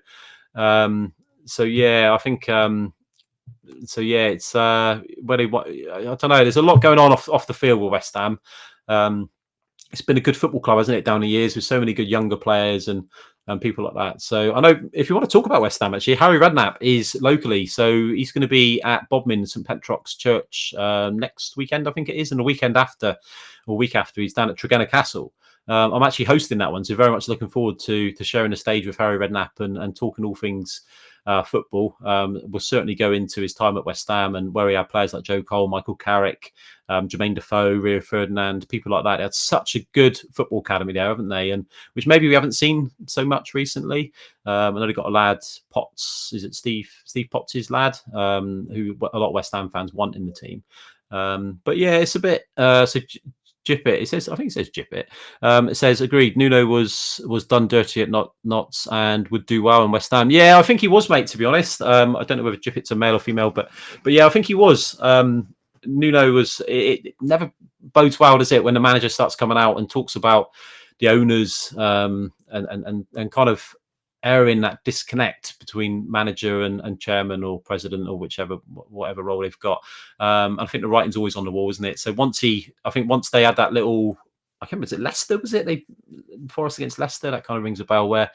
yeah, I think. So yeah, it's where they. I don't know. There's a lot going on off the field with West Ham. It's been a good football club, hasn't it, down the years, with so many good younger players and people like that. So I know if you want to talk about West Ham, actually, Harry Redknapp is locally. So he's going to be at Bodmin St Petrock's Church next weekend, I think it is, and the weekend after, or week after, he's down at Tregenna Castle. I'm actually hosting that one, so very much looking forward to sharing the stage with Harry Redknapp and talking all things football. We'll certainly go into his time at West Ham and where he had players like Joe Cole, Michael Carrick, Jermaine Defoe, Rio Ferdinand, people like that. They had such a good football academy there, haven't they? And which maybe we haven't seen so much recently. I know they got a lad, Potts. Is it Steve Potts' lad? Who a lot of West Ham fans want in the team. But yeah, it's a bit so. Jippet. It says, I think it says Jippet. It says, agreed. Nuno was done dirty at Notts and would do well in West Ham. Yeah, I think he was, mate. To be honest, I don't know whether Jippet's a male or female, but yeah, I think he was. Nuno was. It never bodes well, does it, when the manager starts coming out and talks about the owners and kind of airing that disconnect between manager and chairman or president or whatever role they've got. I think the writing's always on the wall, isn't it? So once they had that little, I can't remember, was it Leicester? Was it before us against Leicester? That kind of rings a bell, where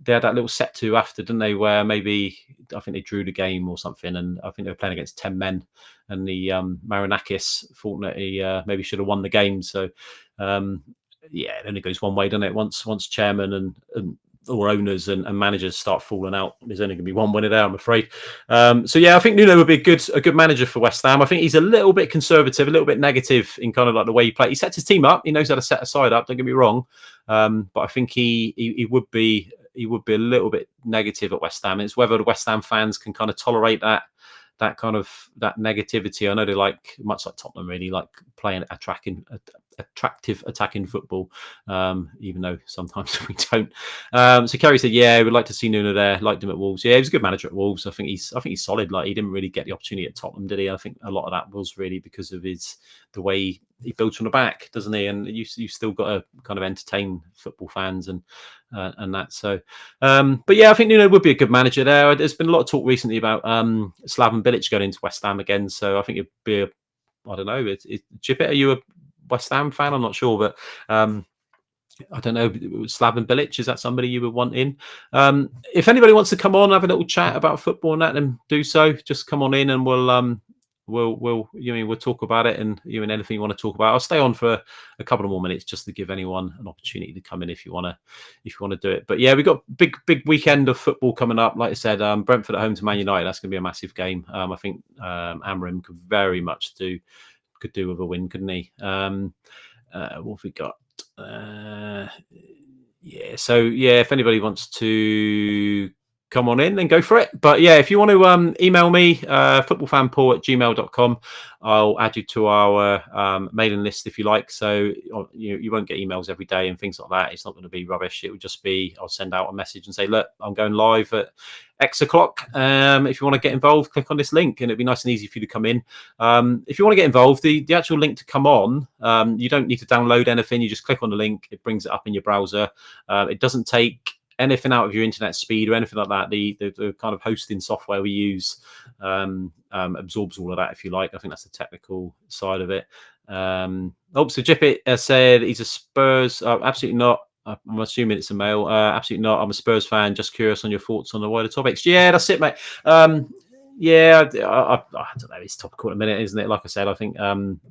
they had that little set to after, didn't they? Where maybe I think they drew the game or something, and I think they were playing against 10 men, and the Marinakis thought that he maybe should have won the game. So yeah, it only goes one way, doesn't it? Once chairman and or owners and managers start falling out, there's only going to be one winner there, I'm afraid. So yeah, I think Nuno would be a good manager for West Ham. I think he's a little bit conservative, a little bit negative in kind of like the way he plays. He sets his team up. He knows how to set a side up. Don't get me wrong, but I think he would be a little bit negative at West Ham. It's whether the West Ham fans can kind of tolerate that negativity. I know they like, much like Tottenham, really like playing attractive attacking football, even though sometimes we don't. So Kerry said, yeah, we'd like to see Nuno there. Liked him at Wolves. Yeah, he was a good manager at Wolves. I think he's solid. Like, he didn't really get the opportunity at Tottenham, did he? I think a lot of that was really because of the way he builds from the back, doesn't he? And you still got to kind of entertain football fans and that. So, but yeah, I think Nuno would be a good manager there. There's been a lot of talk recently about Slaven Bilic going into West Ham again. So I think it'd be I don't know. Chippett, are you a West Ham fan? I'm not sure, but I don't know. Slaven Bilic, is that somebody you would want in? If anybody wants to come on, have a little chat about football and that, then do so. Just come on in and we'll talk about it, and anything you want to talk about. I'll stay on for a couple of more minutes just to give anyone an opportunity to come in if you want to do it. But yeah, we've got big weekend of football coming up. Like I said, Brentford at home to Man United. That's going to be a massive game. I think Amorim could very much do with a win, couldn't he? What have we got? If anybody wants to come on in, then go for it. But yeah, if you want to email me, footballfanpaul@gmail.com, I'll add you to our mailing list if you like. So you won't get emails every day and things like that. It's not going to be rubbish. It would just be, I'll send out a message and say, look, I'm going live at X o'clock. If you want to get involved, click on this link, and it'd be nice and easy for you to come in. If you want to get involved, the actual link to come on, you don't need to download anything. You just click on the link. It brings it up in your browser. It doesn't take anything out of your internet speed or anything like that. The kind of hosting software we use absorbs all of that, if you like. I think that's the technical side of it. So Jippet said he's a Spurs. Absolutely not. I'm assuming it's a male. Absolutely not. I'm a Spurs fan. Just curious on your thoughts on the wider topics. Yeah, that's it, mate. Yeah, I don't know. It's topical at the minute, isn't it? Like I said, I think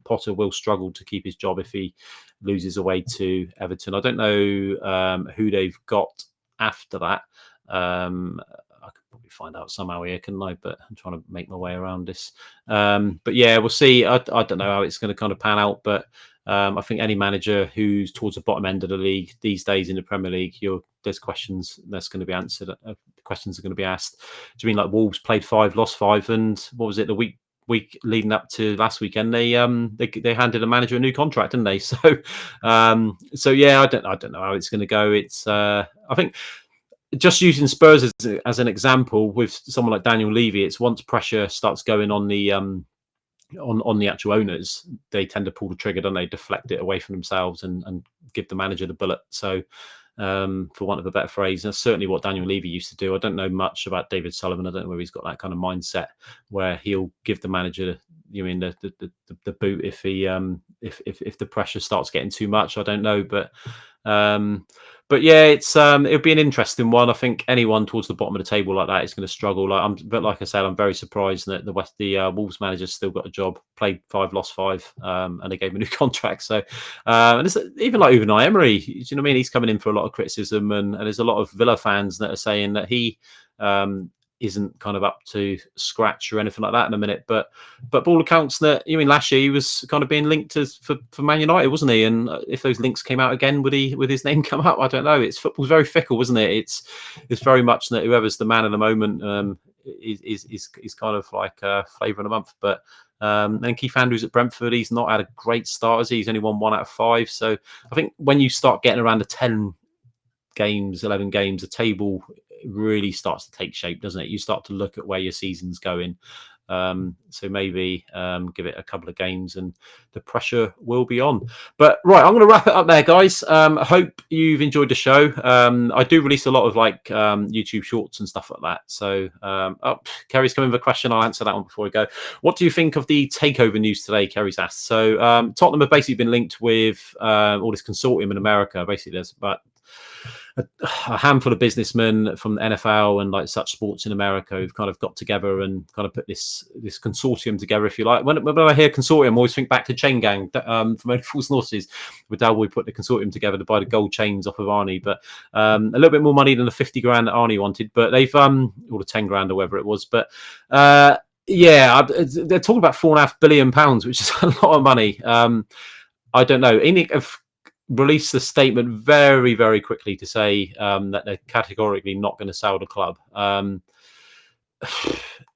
Potter will struggle to keep his job if he loses away to Everton. I don't know who they've got after that. I could probably find out somehow here, couldn't I? But I'm trying to make my way around this. But yeah, we'll see. I don't know how it's going to kind of pan out, but I think any manager who's towards the bottom end of the league these days in the Premier League, there's questions that's going to be answered. Questions are going to be asked. Do you mean like Wolves played 5, lost 5, and what was it, the week leading up to last weekend? They handed a manager a new contract, didn't they? So yeah, I don't know how it's going to go. It's I think just using Spurs as an example with someone like Daniel Levy, it's once pressure starts going on the on the actual owners, they tend to pull the trigger, don't they? Deflect it away from themselves and give the manager the bullet. So, for want of a better phrase, that's certainly what Daniel Levy used to do. I don't know much about David Sullivan. I don't know whether he's got that kind of mindset where he'll give the manager, the boot if he if the pressure starts getting too much. I don't know, but yeah, it'll be an interesting one. I think anyone towards the bottom of the table like that is going to struggle. But like I said, I'm very surprised that the Wolves manager's still got a job. Played 5, lost 5, and they gave him a new contract. So, and it's even like Unai Emery. Do you know what I mean? He's coming in for a lot of criticism, and there's a lot of Villa fans that are saying that he isn't kind of up to scratch or anything like that in a minute. But by all accounts, that last year he was kind of being linked for Man United, wasn't he? And if those links came out again, would his name come up? I don't know. Football's very fickle, isn't it? It's very much that whoever's the man of the moment is kind of like flavour of the month. But and Keith Andrews at Brentford, he's not had a great start, has he? He's only won 1 out of 5. So I think when you start getting around the 10 games, 11 games, the table really starts to take shape, doesn't it? You start to look at where your season's going. So maybe give it a couple of games and the pressure will be on. But right, I'm going to wrap it up there, guys. I hope you've enjoyed the show. I do release a lot of YouTube shorts and stuff like that. So Kerry's coming with a question. I'll answer that one before we go. What do you think of the takeover news today? Kerry's asked. So Tottenham have basically been linked with all this consortium in America. Basically, there's about a handful of businessmen from the NFL and like such sports in America who've kind of got together and kind of put this consortium together, if you like. When I hear consortium, I always think back to Chain Gang from Only Fools and Horses, where Dalboy put the consortium together to buy the gold chains off of Arnie. But a little bit more money than the 50 grand that Arnie wanted, but they've or the 10 grand or whatever it was. But yeah, they're talking about £4.5 billion, which is a lot of money. I don't know. ENIC have released a statement very, very quickly to say that they're categorically not going to sell the club.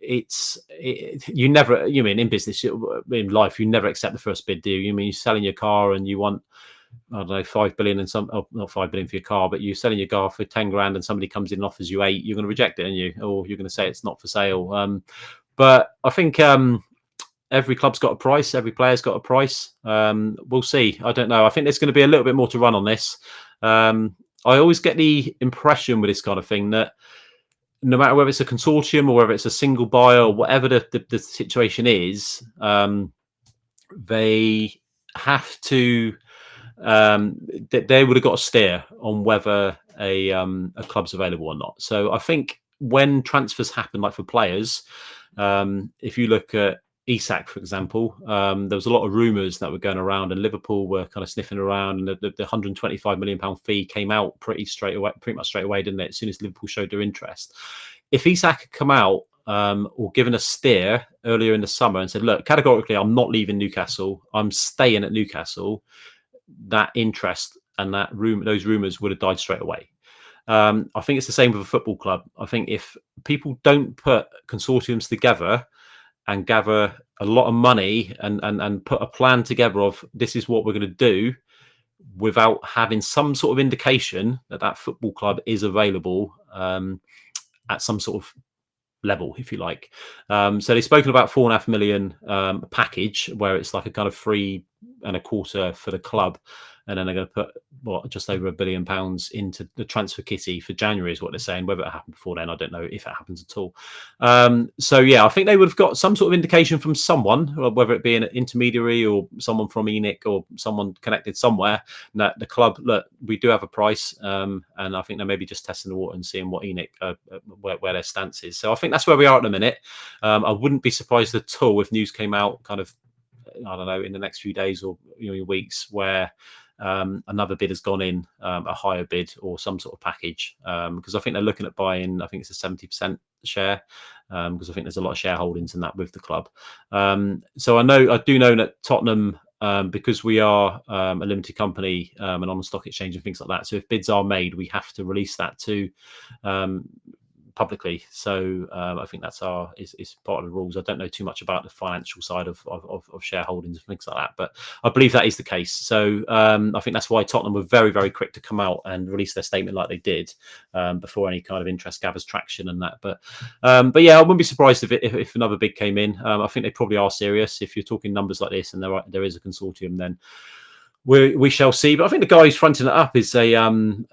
You never, you mean in business, in life, you never accept the first bid, do you? You mean you're selling your car and you want, I don't know, 5 billion and not 5 billion for your car, but you're selling your car for 10 grand and somebody comes in and offers you 8, you're going to reject it, or you're going to say it's not for sale. But I think every club's got a price. Every player's got a price. We'll see. I don't know. I think there's going to be a little bit more to run on this. I always get the impression with this kind of thing that no matter whether it's a consortium or whether it's a single buyer or whatever the situation is, they have to. They would have got a steer on whether a club's available or not. So I think when transfers happen, like for players, if you look at Isak, for example, there was a lot of rumours that were going around, and Liverpool were kind of sniffing around, and the £125 million fee came out pretty much straight away, didn't it? As soon as Liverpool showed their interest. If Isak had come out or given a steer earlier in the summer and said, "Look, categorically, I'm not leaving Newcastle. I'm staying at Newcastle," that interest and those rumours would have died straight away. I think it's the same with a football club. I think if people don't put consortiums together and gather a lot of money and put a plan together of this is what we're going to do without having some sort of indication that football club is available at some sort of level, if you like. So they've spoken about £4.5 million package where it's like a kind of £3.25 for the club, and then they're going to put just over £1 billion into the transfer kitty for January is what they're saying. Whether it happened before then, I don't know if it happens at all. So yeah, I think they would have got some sort of indication from someone, whether it be an intermediary or someone from ENIC or someone connected somewhere, that the club, look, we do have a price, and I think they're maybe just testing the water and seeing what ENIC where their stance is. So I think that's where we are at the minute. I wouldn't be surprised at all if news came out kind of, I don't know, in the next few days or weeks where another bid has gone in, a higher bid or some sort of package, because I think they're looking at buying, I think it's a 70% share, because I think there's a lot of shareholdings in that with the club. So I do know that Tottenham, because we are a limited company and on the stock exchange and things like that, so if bids are made, we have to release that to publicly. So I think that's is part of the rules. I don't know too much about the financial side of shareholdings and things like that, but I believe that is the case. So I think that's why Tottenham were very, very quick to come out and release their statement like they did before any kind of interest gathers traction and that. But yeah, I wouldn't be surprised if another bid came in. I think they probably are serious. If you're talking numbers like this and there is a consortium, then we shall see. But I think the guy who's fronting it up is I can't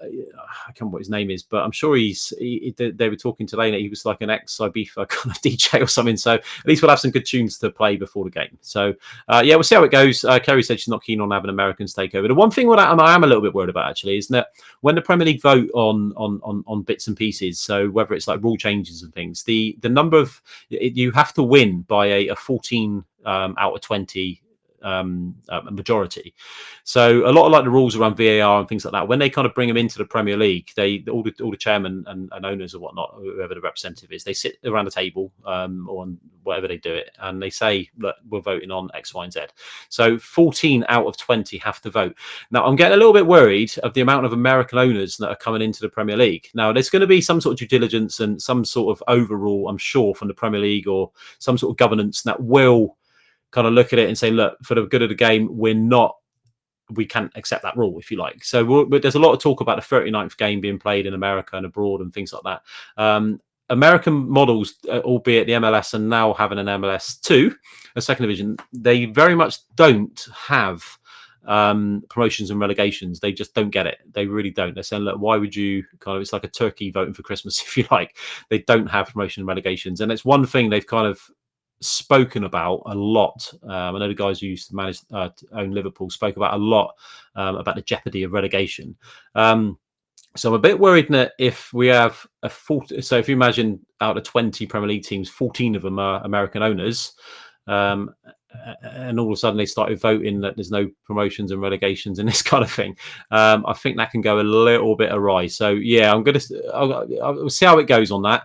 remember what his name is, but I'm sure they were talking today that he was like an ex-Ibiza kind of DJ or something. So at least we'll have some good tunes to play before the game. So yeah, we'll see how it goes. Kerry said she's not keen on having Americans take over. The one thing I am a little bit worried about actually is that when the Premier League vote on bits and pieces, so whether it's like rule changes and things, the number of you have to win by a 14 out of 20 majority. So a lot of like the rules around VAR and things like that, when they kind of bring them into the Premier League, all the chairmen and owners or whatnot, whoever the representative is, they sit around the table or on whatever they do it, and they say, look, we're voting on X, Y, and Z. So 14 out of 20 have to vote. Now I'm getting a little bit worried of the amount of American owners that are coming into the Premier League. Now there's going to be some sort of due diligence and some sort of overrule, I'm sure, from the Premier League or some sort of governance that will kind of look at it and say, look, for the good of the game, we can't accept that rule, if you like. So there's a lot of talk about the 39th game being played in America and abroad and things like that. American models, albeit the MLS and now having an MLS2, a second division, they very much don't have promotions and relegations. They just don't get it. They really don't. They're saying, look, why would you it's like a turkey voting for Christmas, if you like. They don't have promotion and relegations. And it's one thing they've kind of spoken about a lot. I know the guys who used to manage own Liverpool spoke about a lot about the jeopardy of relegation. So I'm a bit worried that if we have a 40, so if you imagine out of 20 Premier League teams, 14 of them are American owners, and all of a sudden they started voting that there's no promotions and relegations and this kind of thing. I think that can go a little bit awry. So yeah, I'll see how it goes on that.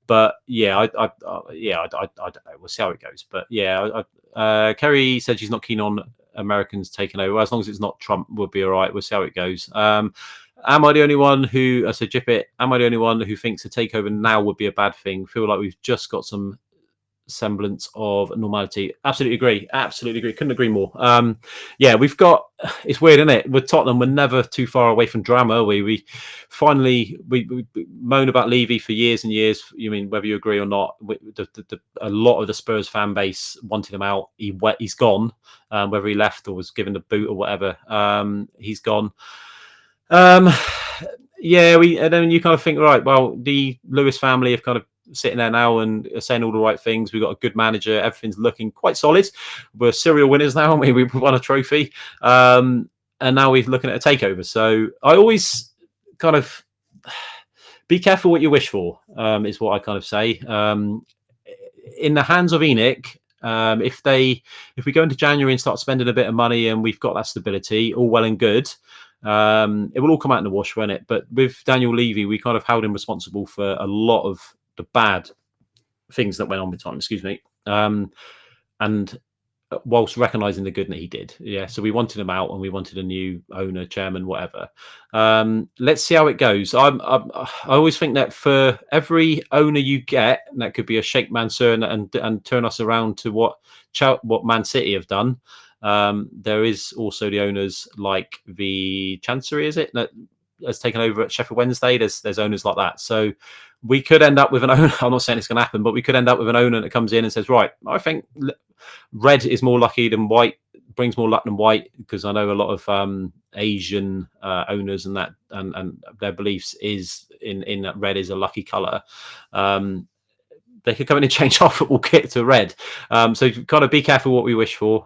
But yeah, I don't know. We'll see how it goes. But yeah, Kerry said she's not keen on Americans taking over. As long as it's not Trump, we'll be all right. We'll see how it goes. Am I the only one who, I said, Jip it, am I the only one who thinks a takeover now would be a bad thing? Feel like we've just got some semblance of normality. Absolutely agree. Absolutely agree. Couldn't agree more. Yeah, we've got, it's weird, isn't it? With Tottenham, we're never too far away from drama. We finally, we moan about Levy for years and years. You mean, whether you agree or not, a lot of the Spurs fan base wanted him out. He's gone. Whether he left or was given the boot or whatever, he's gone. Yeah, and then you kind of think, right, well, the Lewis family have kind of sitting there now and are saying all the right things. We've got a good manager. Everything's looking quite solid. We're serial winners now, aren't we? We've won a trophy. And now we're looking at a takeover. So I always kind of be careful what you wish for, is what I kind of say. In the hands of Enoch, if we go into January and start spending a bit of money and we've got that stability, all well and good, it will all come out in the wash, won't it? But with Daniel Levy, we kind of held him responsible for a lot of the bad things that went on with Tottenham, excuse me. And whilst recognising the good that he did. Yeah, so we wanted him out and we wanted a new owner, chairman, whatever. Let's see how it goes. I always think that for every owner you get, and that could be a Sheikh Mansour and turn us around to what Man City have done. There is also the owners like the Chancery, is it, that has taken over at Sheffield Wednesday. There's owners like that. So we could end up with an owner. I'm not saying it's going to happen, but we could end up with an owner that comes in and says, right, I think red is more lucky than white, brings more luck than white, because I know a lot of Asian owners and that and their beliefs is in that red is a lucky color. They could come in and change our football kit to red. So kind of be careful what we wish for,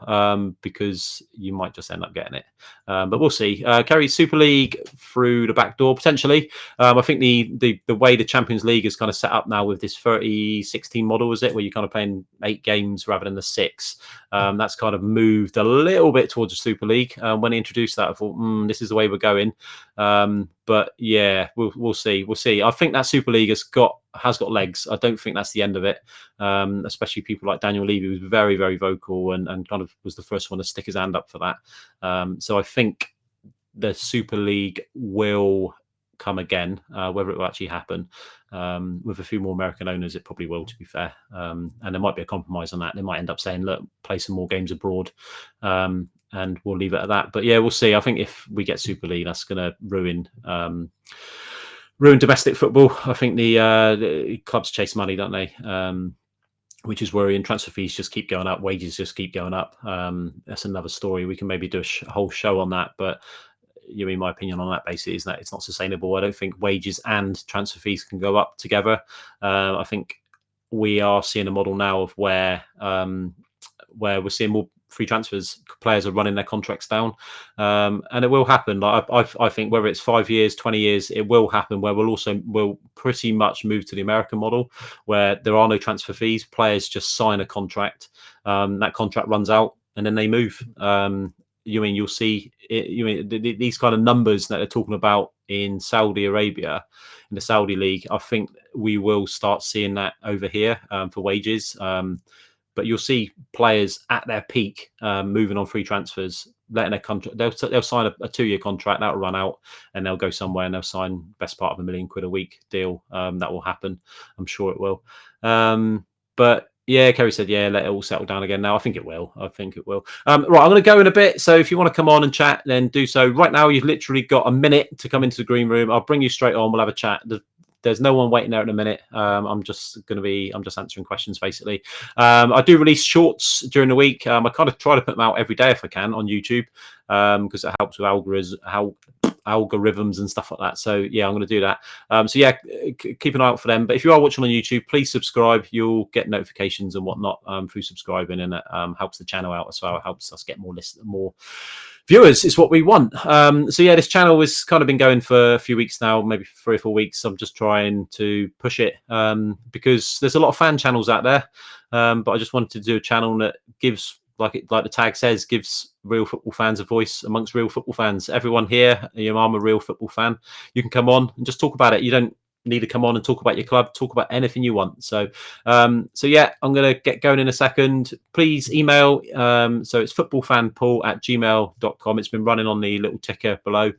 because you might just end up getting it. But we'll see. Kerry, Super League through the back door, potentially. I think the way the Champions League is kind of set up now with this 30-16 model, is it, where you're kind of playing 8 games rather than the 6. That's kind of moved a little bit towards the Super League. When he introduced that, I thought, this is the way we're going. But yeah, we'll see. We'll see. I think that Super League has got legs. I don't think that's the end of it. Especially people like Daniel Levy, who was very, very vocal and kind of was the first one to stick his hand up for that. So I think the Super League will come again. Whether it will actually happen, with a few more American owners, it probably will, to be fair. And there might be a compromise on that. They might end up saying, look, play some more games abroad. And we'll leave it at that. But yeah, we'll see. I think if we get Super League, that's going to ruin domestic football. I think the clubs chase money, don't they? Which is worrying. Transfer fees just keep going up. Wages just keep going up. That's another story. We can maybe do a whole show on that. But my opinion on that basically is that it's not sustainable. I don't think wages and transfer fees can go up together. I think we are seeing a model now of where we're seeing more free transfers. Players are running their contracts down, and it will happen. I think whether it's 5 years, 20 years, it will happen. Where we'll pretty much move to the American model, where there are no transfer fees. Players just sign a contract. That contract runs out, and then they move. You'll see it, these kind of numbers that they're talking about in Saudi Arabia, in the Saudi League. I think we will start seeing that over here for wages. But you'll see players at their peak moving on free transfers, letting their contract. They'll sign a 2-year contract that'll run out, and they'll go somewhere and they'll sign best part of £1 million a week deal. That will happen. I'm sure it will. But yeah, Kerry said, yeah, let it all settle down again now. I think it will. Right, I'm going to go in a bit. So if you want to come on and chat, then do so. Right now, you've literally got a minute to come into the green room. I'll bring you straight on. We'll have a chat. There's no one waiting there at a minute. I'm just answering questions basically. I do release shorts during the week. I kind of try to put them out every day if I can on YouTube, because it helps with algorithms and stuff like that. So yeah, I'm going to do that. So yeah, keep an eye out for them. But if you are watching on YouTube, please subscribe. You'll get notifications and whatnot through subscribing, and it helps the channel out as well. It helps us get more viewers is what we want. So yeah, this channel has kind of been going for a few weeks now, maybe 3 or 4 weeks. I'm just trying to push it because there's a lot of fan channels out there, but I just wanted to do a channel that gives, like the tag says, gives real football fans a voice amongst real football fans. Everyone here, I'm a real football fan. You can come on and just talk about it. You don't need to come on and talk about your club, talk about anything you want. So yeah, I'm going to get going in a second. Please email. So it's footballfanpaul@gmail.com. It's been running on the little ticker below.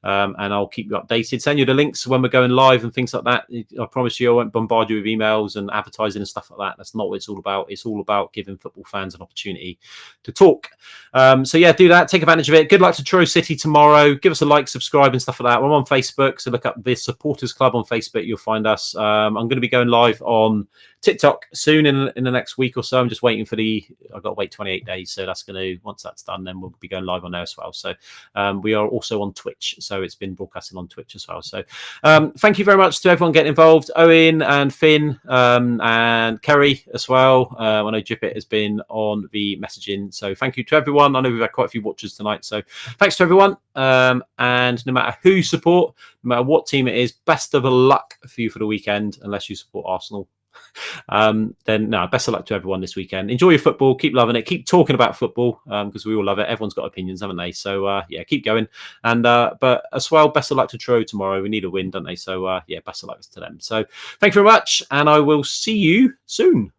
And I'll keep you updated. Send you the links when we're going live and things like that. I promise you I won't bombard you with emails and advertising and stuff like that. That's not what it's all about. It's all about giving football fans an opportunity to talk. So yeah, do that. Take advantage of it. Good luck to Truro City tomorrow. Give us a like, subscribe and stuff like that. We're on Facebook, so look up the Supporters Club on Facebook. You'll find us. I'm going to be going live on TikTok soon in the next week or so. I'm just waiting for I've got to wait 28 days. So that's once that's done, then we'll be going live on there as well. So we are also on Twitch. So it's been broadcasting on Twitch as well. So thank you very much to everyone getting involved. Owen and Finn and Kerry as well. I know Jippet has been on the messaging. So thank you to everyone. I know we've had quite a few watchers tonight. So thanks to everyone. And no matter who you support, no matter what team it is, best of luck for you for the weekend, unless you support Arsenal. Then no, best of luck to everyone this weekend. Enjoy your football, keep loving it, keep talking about football because we all love it. Everyone's got opinions, haven't they? So yeah, keep going. And but as well, best of luck to Truro tomorrow. We need a win, don't they? So yeah, best of luck to them. So thank you very much, and I will see you soon.